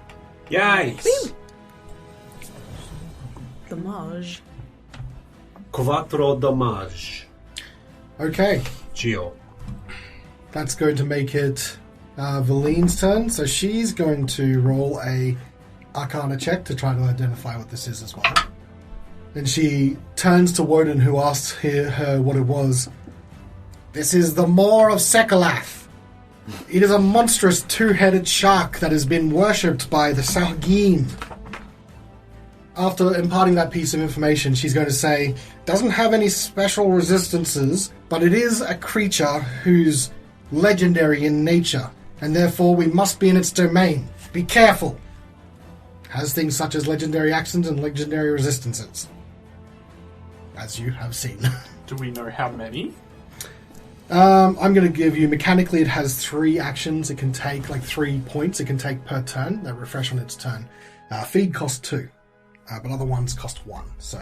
Yikes! Damage. Quattro damage. Okay, Geo. that's going to make it Valine's turn. So she's going to roll a Arcana check to try to identify what this is as well. And she turns to Wodun, who asks her what it was. This is the Maw of Sekalath. It is a monstrous two-headed shark that has been worshipped by the Sargeen. After imparting that piece of information, she's going to say, doesn't have any special resistances, but it is a creature who's legendary in nature, and therefore we must be in its domain. Be careful. Has things such as legendary actions and legendary resistances, as you have seen. Do we know how many? I'm going to give you, mechanically it has 3 actions. It can take 3 points it can take per turn. That refresh on its turn. Feed costs 2, but other ones cost 1. So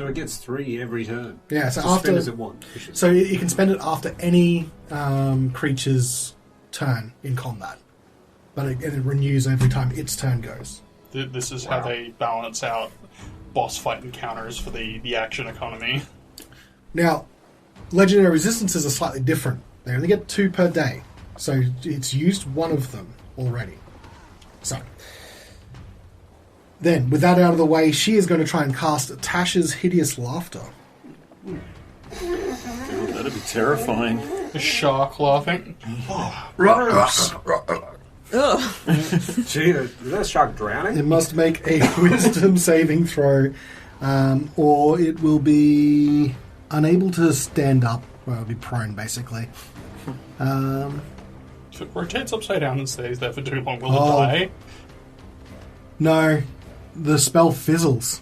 it gets 3 every turn. Yeah, so Just after... spend as it wants. So you can spend it after any creature's turn in combat. But it renews every time its turn goes. This is how they balance out boss fight encounters for the action economy. Now, legendary resistances are slightly different. They only get 2 per day. So it's used 1 of them already. So, then, with that out of the way, she is going to try and cast Tasha's Hideous Laughter. God, that'd be terrifying. The shark laughing. Gross. Ugh. Gee, is that shark drowning? It must make a wisdom saving throw, or it will be unable to stand up. Well, it'll be prone, basically. If it rotates upside down and stays there for too long, will it die? No, the spell fizzles.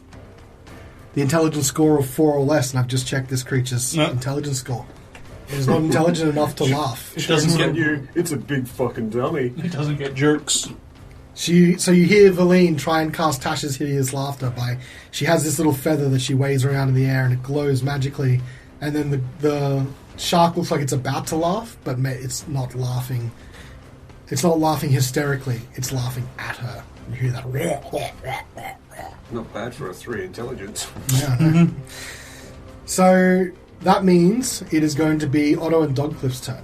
The intelligence score of 4 or less, and I've just checked this creature's intelligence score. It is not intelligent enough to laugh. It doesn't get you. It's a big fucking dummy. It doesn't get jerks. So you hear Valine try and cast Tasha's Hideous Laughter by... She has this little feather that she waves around in the air and it glows magically. And then the shark looks like it's about to laugh, but it's not laughing. It's not laughing hysterically. It's laughing at her. You hear that. Not bad for a 3 intelligence. Yeah. So that means it is going to be Otto and Dogcliff's turn.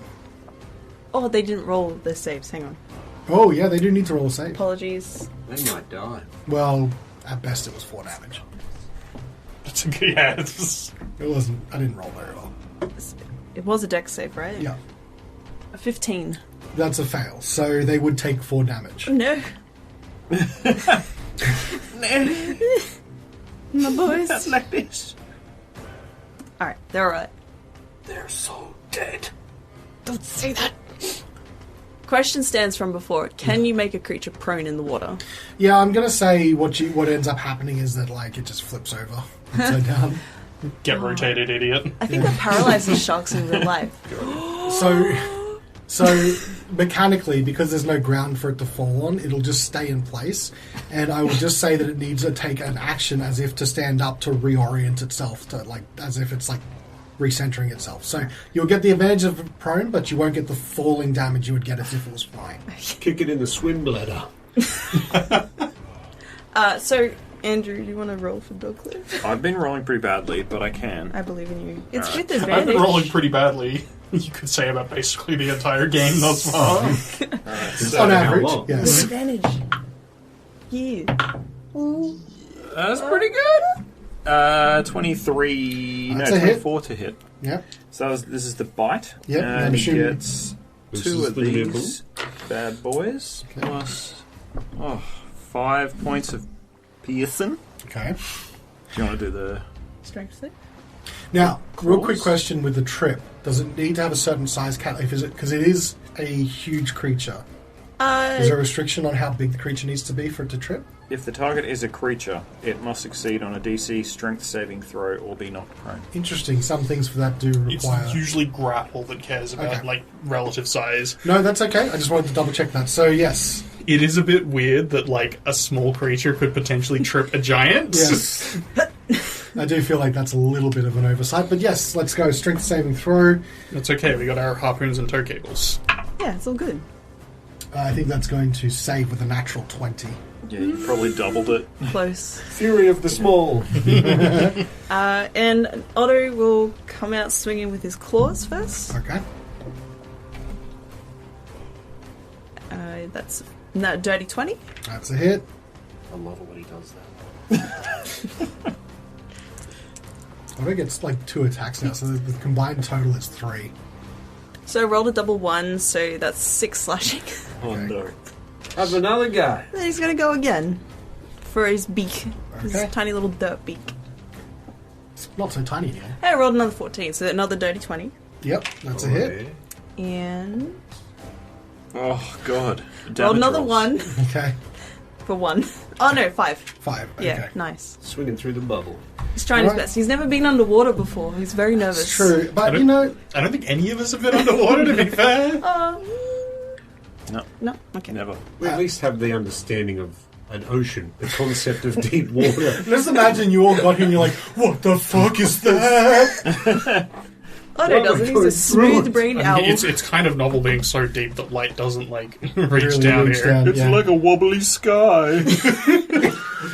Oh, they didn't roll their saves. Hang on. Oh, yeah, they do need to roll a save. Apologies. They might die. Well, at best it was 4 damage. That's a good, yeah. It It wasn't... I didn't roll very well. It was a dex save, right? Yeah. A 15. That's a fail. So they would take 4 damage. No. No. My boys. That's like this. Alright, they're alright. They're so dead. Don't say that. Question stands from before. Can you make a creature prone in the water? Yeah, I'm going to say what ends up happening is that it just flips over upside down. Get rotated, idiot. I think that paralyzes sharks in real life. So mechanically, because there's no ground for it to fall on, it'll just stay in place. And I will just say that it needs to take an action as if to stand up to reorient itself, as if it's recentering itself. So you'll get the advantage of prone, but you won't get the falling damage you would get as if it was flying. Kick it in the swim bladder. So, Andrew, do you want to roll for Dogcliff? I've been rolling pretty badly, but I can. I believe in you. It's with I've advantage. been rolling pretty badly. You could say about basically the entire game thus far. On average, long? With yes. advantage. Yeah. That's pretty good. 23... That's no, a hit. 24 to hit. Yep. So this is the bite. Yep, And I'm he assuming- gets This 2 is of the nibble. these bad boys. Plus 5 points of piercing. Okay. Do you want to do the... Strength save? Now, real quick Claws? question with the trip. Does it need to have a certain size cat? Because it is a huge creature. Is there a restriction on how big the creature needs to be for it to trip? If the target is a creature, it must succeed on a DC strength saving throw or be knocked prone. Interesting. Some things for that do require... It's usually grapple that cares about, Okay. like, relative size. No, that's okay. I just wanted to double check that. So, yes. It is a bit weird that, like, a small creature could potentially trip a giant. Yes. I do feel like that's a little bit of an oversight. But yes, let's go. Strength saving throw. That's okay, we got our harpoons and tow cables. Yeah, it's all good. I think that's going to save with a natural 20. Yeah, you probably doubled it. Close. Fury of the small. And Otto will come out swinging with his claws first. Okay. That's no dirty 20. That's a hit. I love it when he does that. Otto gets like 2 attacks now, so the combined total is 3. So I rolled a double 1, so that's 6 slashing. Oh no. Have another guy. Then he's gonna go again for his beak, his Okay. tiny little dirt beak. It's not so tiny anymore. Hey, I rolled another 14, so another dirty 20. Yep, that's a hit. And Oh god. rolled Damage another rolls. 1 Okay. for 1. Oh no, 5. 5. Okay. Yeah, nice. Swinging through the bubble. He's trying his Alright. best. He's never been underwater before. He's very nervous. It's true, I but don't- you know, I don't think any of us have been underwater, to be fair. No, No? Okay. never. We at least have the understanding of an ocean, the concept of deep water. just imagine you all got here and you're like, what the fuck is that? Otto Why doesn't. am I He's a going through it? smooth-brained I owl. mean, it's kind of novel being so deep that light doesn't, like, reach Really down reach here. down. It's Yeah. like a wobbly sky.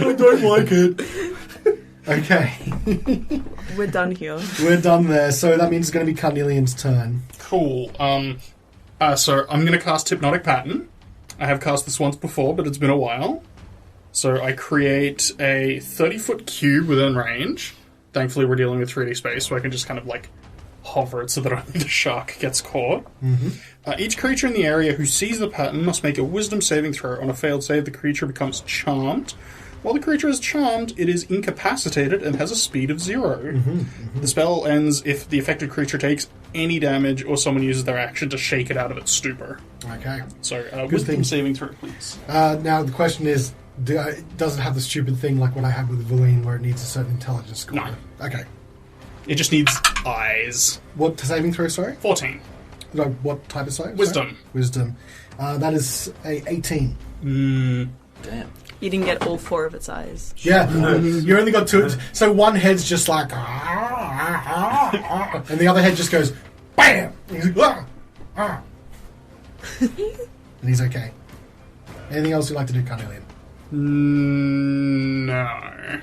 I don't like it. Okay, We're done here. we're done there. So that means it's going to be Carnelian's turn. Cool. So I'm going to cast Hypnotic Pattern. I have cast this once before, but it's been a while. So I create a 30-foot cube within range. Thankfully, we're dealing with 3D space, so I can just kind of, like, hover it so that only the shark gets caught. Each creature in the area who sees the pattern must make a wisdom saving throw. On a failed save, the creature becomes charmed. While the creature is charmed, it is incapacitated and has a speed of 0. The spell ends if the affected creature takes any damage or someone uses their action to shake it out of its stupor. Okay. So, thing. wisdom saving throw, please. Now the question is, does it have the stupid thing like what I had with Valine where it needs a certain intelligence score? No. Okay. It just needs eyes. What saving throw, sorry? 14. No, what type of save? Wisdom. Sorry? Wisdom. That is a 18. Damn. You didn't get all 4 of its eyes. Yeah, you only got 2. So one head's just like, and the other head just goes, BAM! And he's like, and he's okay. Anything else you'd like to do, Carnelian? No.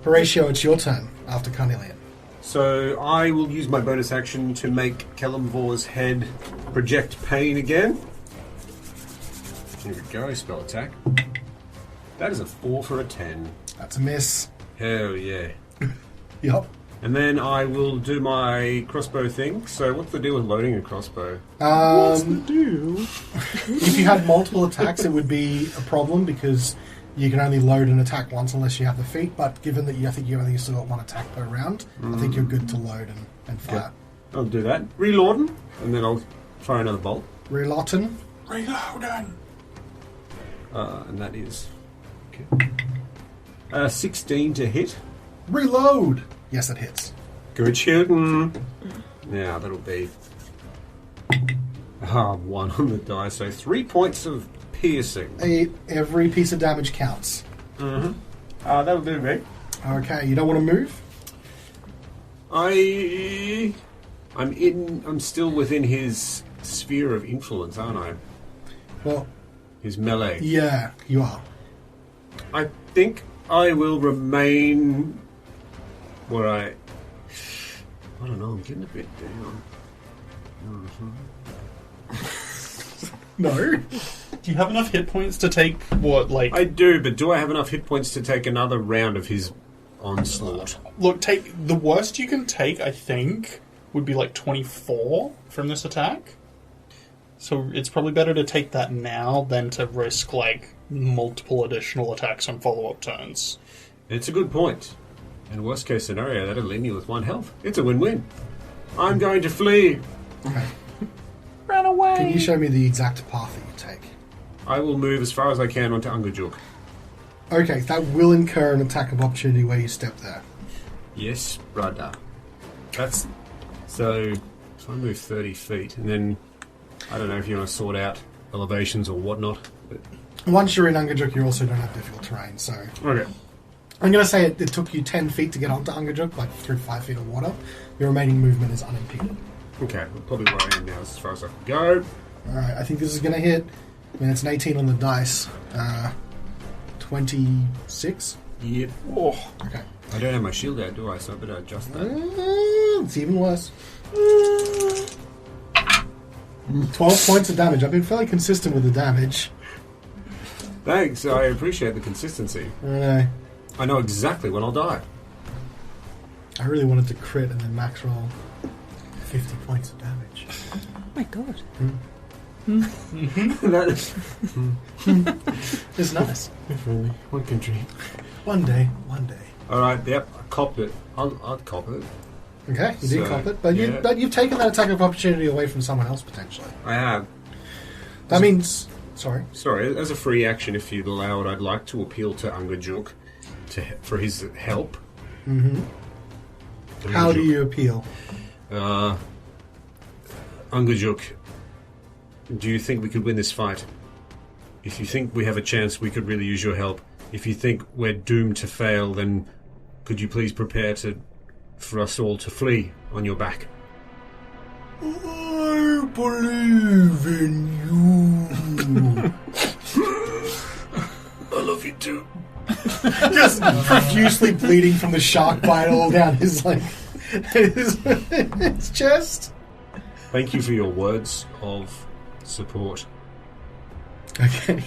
Horatio, it's your turn after Carnelian. So I will use my bonus action to make Kellamvor's head project pain again. Here we go, spell attack. That is a 4 for a 10. That's a miss. Hell yeah. Yup. And then I will do my crossbow thing. So what's the deal with loading a crossbow? If you had multiple attacks, it would be a problem because you can only load an attack once unless you have the feat. But given that I think you only still got 1 attack per round, I think you're good to load and fire. I'll do that. Reload, and then I'll fire another bolt. Reloading. Reloading. And that is... Okay. 16 to hit. Reload. Yes, it hits. Good shooting. Now that'll be 1 on the die, so 3 points of piercing. Every piece of damage counts. That'll do me. Okay, you don't want to move? I'm still within his sphere of influence, aren't I? Well, His melee. yeah, you are. I think I will remain where I don't know, I'm getting a bit down. No. Do you have enough hit points to take what, like... I do, but do I have enough hit points to take another round of his onslaught? Look, take the worst you can take, I think, would be like 24 from this attack. So it's probably better to take that now than to risk, like, multiple additional attacks on follow-up turns. It's a good point. In worst case scenario, that'll leave me with 1 health. It's a win-win. I'm going to flee. Okay. Run away! Can you show me the exact path that you take? I will move as far as I can onto Ungajuk. Okay, that will incur an attack of opportunity where you step there. Yes, brother. That's... So I move 30 feet, and then... I don't know if you want to sort out elevations or whatnot, but... Once you're in Ungajuk, you also don't have difficult terrain, so... Okay. I'm going to say it took you 10 feet to get onto Ungajuk, like through 5 feet of water. Your remaining movement is unimpeded. Okay, well, probably where I am now is as far as I can go. Alright, I think this is going to hit. I mean, it's an 18 on the dice. 26? Yep. Oh, Okay. I don't have my shield out, do I? So I better adjust that. It's even worse. 12 points of damage. I've been fairly consistent with the damage. Thanks, I appreciate the consistency. I don't know. I know exactly when I'll die. I really wanted to crit and then max roll 50 points of damage. Oh my god. That is... It's nice. If only one can dream. One day. Alright, yep, I copped it. I'll cop it. Okay, you did So, cop it, but yeah. you've taken that attack of opportunity away from someone else potentially. I have. That means, sorry. Sorry, as a free action, if you'd allow it, I'd like to appeal to Ungajuk for his help. Mm-hmm. How do you appeal? Ungajuk, do you think we could win this fight? If you think we have a chance, we could really use your help. If you think we're doomed to fail, then could you please prepare for us all to flee on your back? I believe in you. I love you too. Just profusely bleeding from the shark bite all down his his chest. Thank you for your words of support. Okay.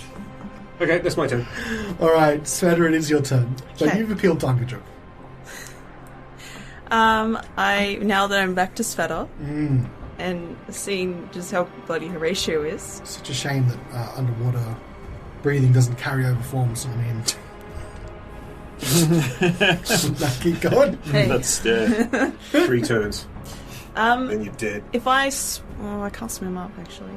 Okay, that's my turn. Alright, Svieta, it is your turn. But Okay. you've appealed to Ungajuk. Now that I'm back to Svieta and seeing just how bloody Horacio is. Such a shame that underwater breathing doesn't carry over forms. I mean... Keep going. Hey. that's stare. 3 turns. Um, Then you're dead. if I I can't swim up actually.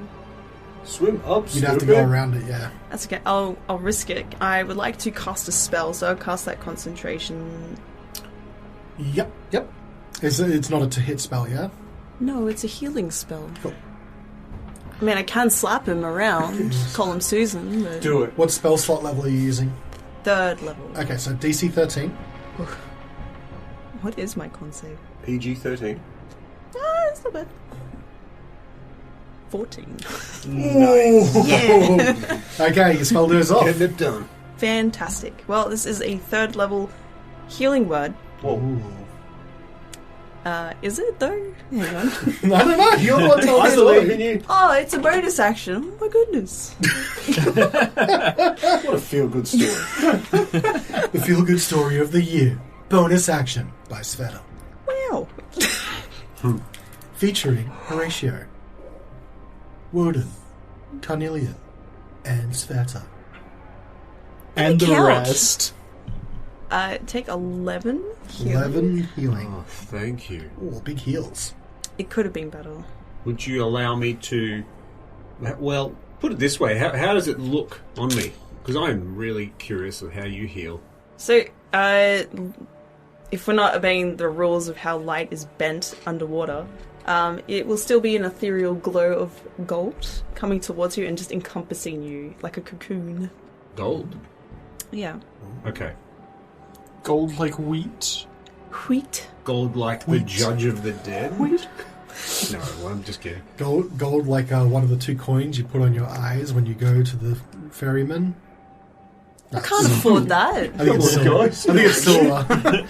Swim up, You'd have to go around it, yeah. That's okay. I'll risk it. I would like to cast a spell, so I'll cast that concentration. Yep. It's not a to-hit spell, yeah? No, it's a healing spell. Cool. I mean, I can slap him around, call him Susan, but Do it. What spell slot level are you using? 3rd level. Okay, so DC 13. What is my con save? PG-13. It's not bad. 14. Yeah. Okay, your spell goes off. Getting it done. Fantastic. Well, this is a 3rd level healing word. Ooh. Is it though? Hang on. I don't know. You're the one telling me I to believe leave. in you. Oh, it's a bonus action. Oh my goodness. What a feel-good story. The feel-good story of the year. Bonus action by Svieta. Wow. Featuring Horacio, Wodun, Carnelian, and Svieta. And the count. rest. Take 11 healing. 11 healing. Oh, thank you. Ooh, big heals. It could have been better. Would you allow me to... Well, put it this way. How does it look on me? Because I'm really curious of how you heal. So, if we're not obeying the rules of how light is bent underwater, it will still be an ethereal glow of gold coming towards you and just encompassing you like a cocoon. Gold? Yeah. Okay. Gold like wheat. Wheat. Gold like the Judge of the Dead? No, well, I'm just kidding. Gold like one of the 2 coins you put on your eyes when you go to the ferryman. I can't afford that. I think it's silver. I think it's silver.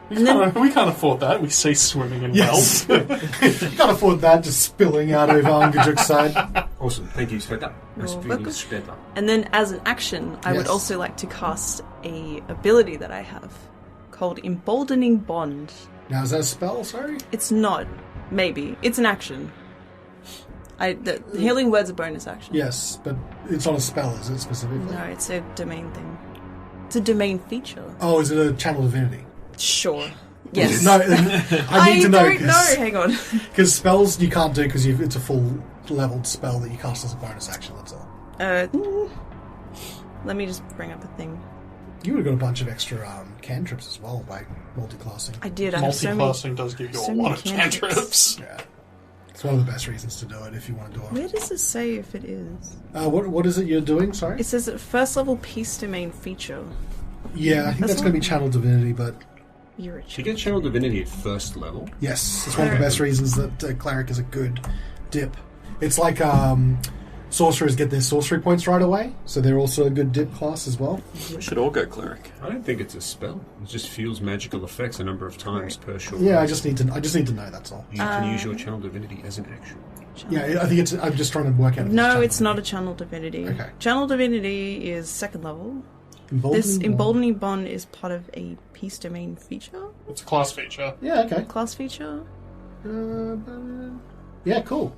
We can't afford that. We say swimming in Yes. You can't afford that just spilling out over Ungajak's side. Awesome. Thank you, Svieta. You're Feeling welcome. Svieta. And then as an action, I would Yes. also like to cast a ability that I have called Emboldening Bond. Now, is that a spell? Sorry? It's not. Maybe. It's an action. The healing word's a bonus action. Yes, but it's not a spell, is it, specifically? No, it's a domain thing. It's a domain feature. Oh, is it a channel divinity? Sure. Yes. No, I need to know. don't know. Hang on. Because spells you can't do because it's a full leveled spell that you cast as a bonus action, that's all. Let me just bring up a thing. You would have got a bunch of extra cantrips as well by multi-classing. I did. I have so many. Multi-classing does give you so a many lot of cantrips. cantrips. Yeah. It's one of the best reasons to do it if you want to do it. Where does it say if it is? What is it you're doing, sorry? It says first level peace domain feature. Yeah, I think that's going to be Channel Divinity, but You're a You get Channel Divinity at first level. yes, it's one of the best reasons that Cleric is a good dip. It's like Sorcerers get their sorcery points right away, so they're also a good dip class as well. We should all go cleric. I don't think it's a spell. It just fuels magical effects a number of times per short. Yeah, I rest. just need to know, that's all. You can use your Channel Divinity as an action. Yeah, I think I'm just trying to work out if No, Channel it's not a Divinity. channel divinity. Okay. Channel divinity is second level. Emboldening This Bond. emboldening bond is part of a peace domain feature, It's a class feature. Yeah, okay. class feature. Yeah, cool.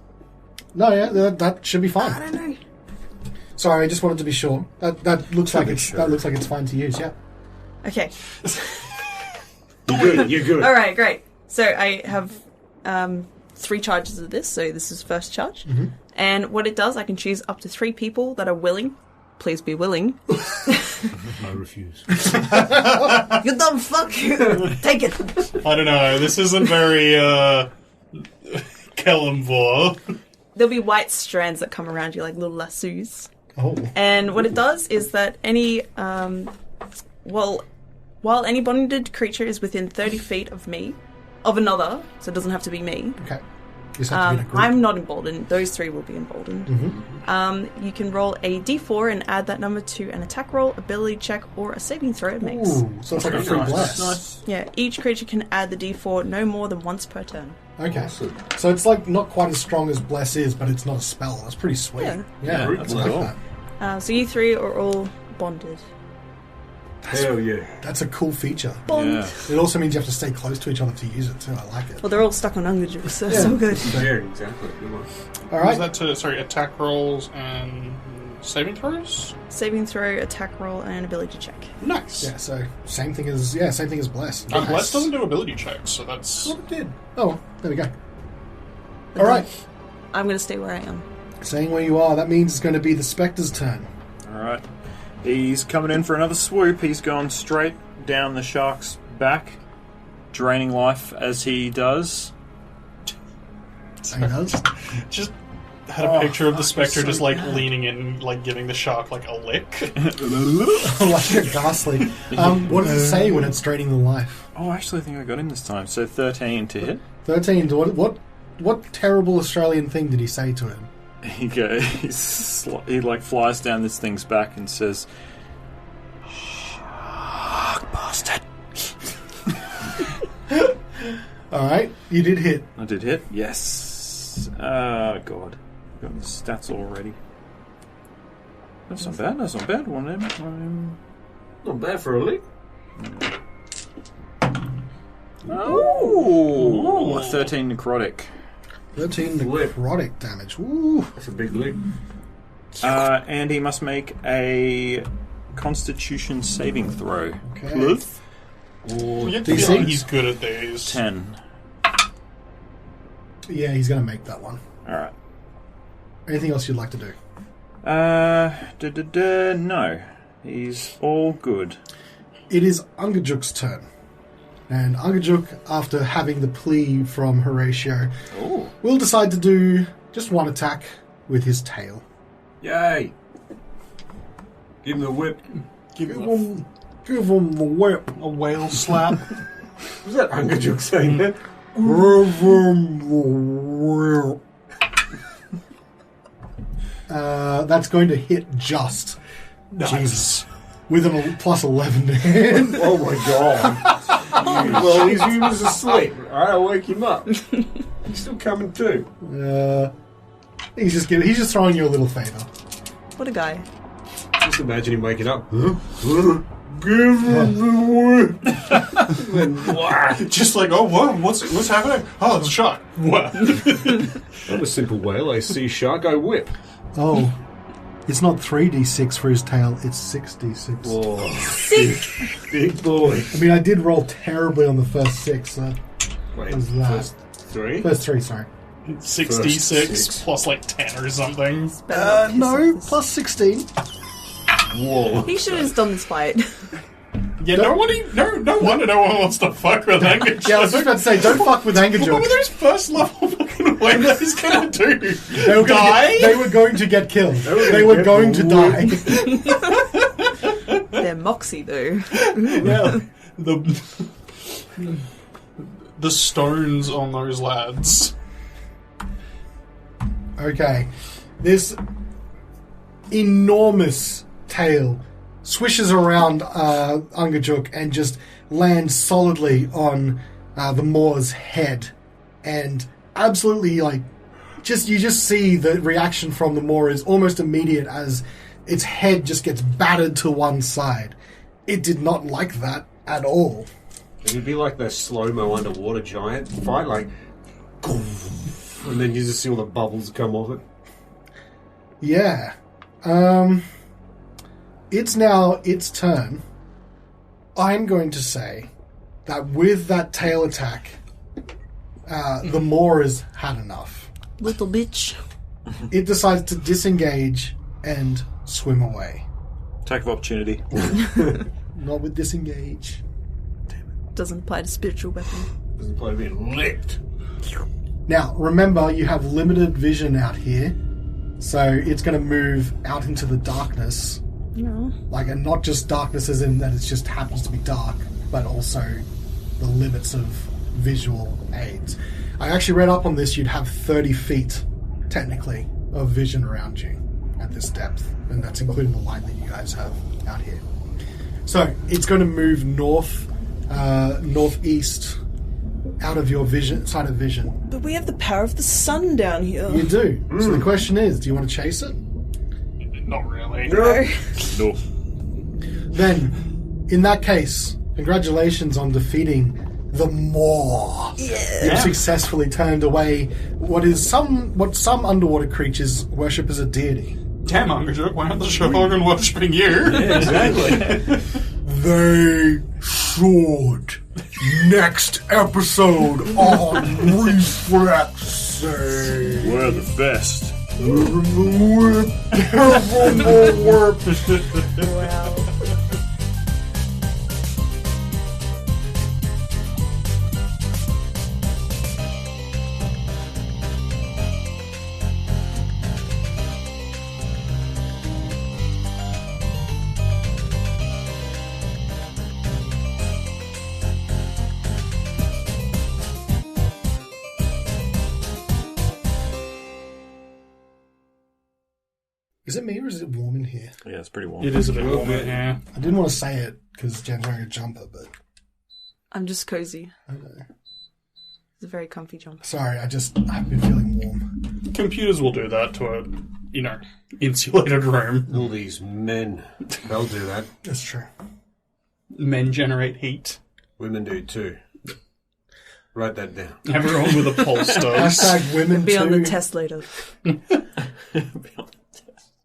No, yeah, that should be fine. I don't know. Sorry, I just wanted to be sure. That looks Should like be it's sure. that looks like it's fine to use. Yeah. Okay. You're good. You're good. All right, great. So I have 3 charges of this. So this is first charge, and what it does, I can choose up to 3 people that are willing. Please be willing. I refuse. You dumb fuck! Take it. I don't know. This isn't very Kellenvor. There'll be white strands that come around you like little lassos. Oh. And what it does is that any, while any bonded creature is within 30 feet of me, of another, so it doesn't have to be me. Okay. You just have to be in a group. I'm not emboldened. Those 3 will be emboldened. You can roll a d4 and add that number to an attack roll, ability check, or a saving throw it makes. Ooh, so it's like a free bless. Nice. Yeah, each creature can add the d4 no more than once per turn. Okay. Awesome. So it's like not quite as strong as bless is, but it's not a spell. That's pretty sweet. Yeah. Yeah, that's I like cool. that. So you 3 are all bonded. Hell yeah. That's a cool feature. Bond. Yeah. It also means you have to stay close to each other to use it too. I like it. Well, they're all stuck on Ungajuk, so it's Yeah. all good. Yeah, exactly. Good one. All Was right. that to, attack rolls and saving throws? Saving throw, attack roll, and ability check. Nice. Yeah. So same thing as bless. Bless doesn't do ability checks, so that's... Well, it did. Oh, well, there we go. All right. I'm going to stay where I am. Staying where you are. That means it's going to be the Spectre's turn. Alright. He's coming in for another swoop. He's going straight down the shark's back, draining life as he does. And he does. Just had a picture of the Spectre just, leaning in, giving the shark, a lick. Like a ghastly. What does it say when it's draining the life? Oh, actually, I think I got him this time. So 13 to hit. 13. What terrible Australian thing did he say to him? He flies down this thing's back and says, "Shark bastard." Alright, you did hit. I did hit. Yes. Oh, God. Got the stats already. That's not bad. That's not bad. One of them. Not bad for a lick. Oh! 13 necrotic. 13 Flip. necrotic damage. Ooh. That's a big lick. And he must make a Constitution saving throw. Okay. Plus You get DC? the feeling he's good at these. 10. Yeah, he's going to make that one. Alright. Anything else you'd like to do? No. He's all good. It is Ungajuk's turn. And Ungajuk, after having the plea from Horacio, Oh. will decide to do just one attack with his tail. Yay! Give him the whip. Give him Give him the whip. a whale slap. Was that Ungajuk saying that? Give him the whip. That's going to hit just. Jesus. With a plus 11 to hit. Oh my god. Well, he was asleep. Alright, I'll wake him up. He's still coming too. He's just throwing you a little favour. What a guy. Just imagine him waking up. Give him the whip. Then whack. Just oh, what? What's happening? Oh, it's a shark. What? I'm a simple whale. I see shark, I whip. Oh. It's not 3d6 for his tail, it's 6d6. Whoa. Big boy. I mean, I did roll terribly on the first 6, so... Wait, was that? first 3? First 3, sorry. 6d6 First 6. plus 10 or something. Better not piss off No, this- plus 16. wall. He should have just done this fight. Yeah, no wonder no one wants to fuck with Angerjuk. Yeah, I was just about to say, don't fuck with What were Angerjuk. those first level fucking waylayers gonna do? They were going to get killed. They were get going to die. Their moxie, though. Yeah. The stones on those lads. Okay. This enormous tail swishes around Angerjuk and just lands solidly on the Moor's head. And absolutely, you just see the reaction from the Moor is almost immediate as its head just gets battered to one side. It did not like that at all. It'd be like the slow-mo underwater giant fight, like... And then you just see all the bubbles come off it. Yeah. It's now its turn. I'm going to say that with that tail attack, the Moor has had enough. Little bitch. It decides to disengage and swim away. Attack of opportunity. Not with disengage. Doesn't apply to spiritual weapon. Doesn't play being licked. Now, remember, you have limited vision out here, so it's going to move out into the darkness. No. And not just darkness as in that it just happens to be dark, but also the limits of visual aids. I actually read up on this, you'd have 30 feet, technically, of vision around you at this depth, and that's including the light that you guys have out here. So, it's going to move northeast out of your side of vision. But we have the power of the sun down here. You do. So the question is, do you want to chase it? Not really. No. No. Then, in that case, congratulations on defeating the Maw. Yeah. You've successfully turned away what some underwater creatures worship as a deity. Damn, Angerjuk, why aren't the Shogun worshipping you? Yeah, exactly. They should. Next episode on Reflex. We're the best. Wow. Is it me or is it warm in here? Yeah, it's pretty warm. It is a bit warm in here. I didn't want to say it because Jen's wearing a jumper, but... I'm just cozy. Okay. It's a very comfy jumper. Sorry, I've been feeling warm. Computers will do that to a, insulated room. All these men, they'll do that. That's true. Men generate heat. Women do too. Write that down. Everyone with a pulse does. Hashtag women Be too. on the test later. Be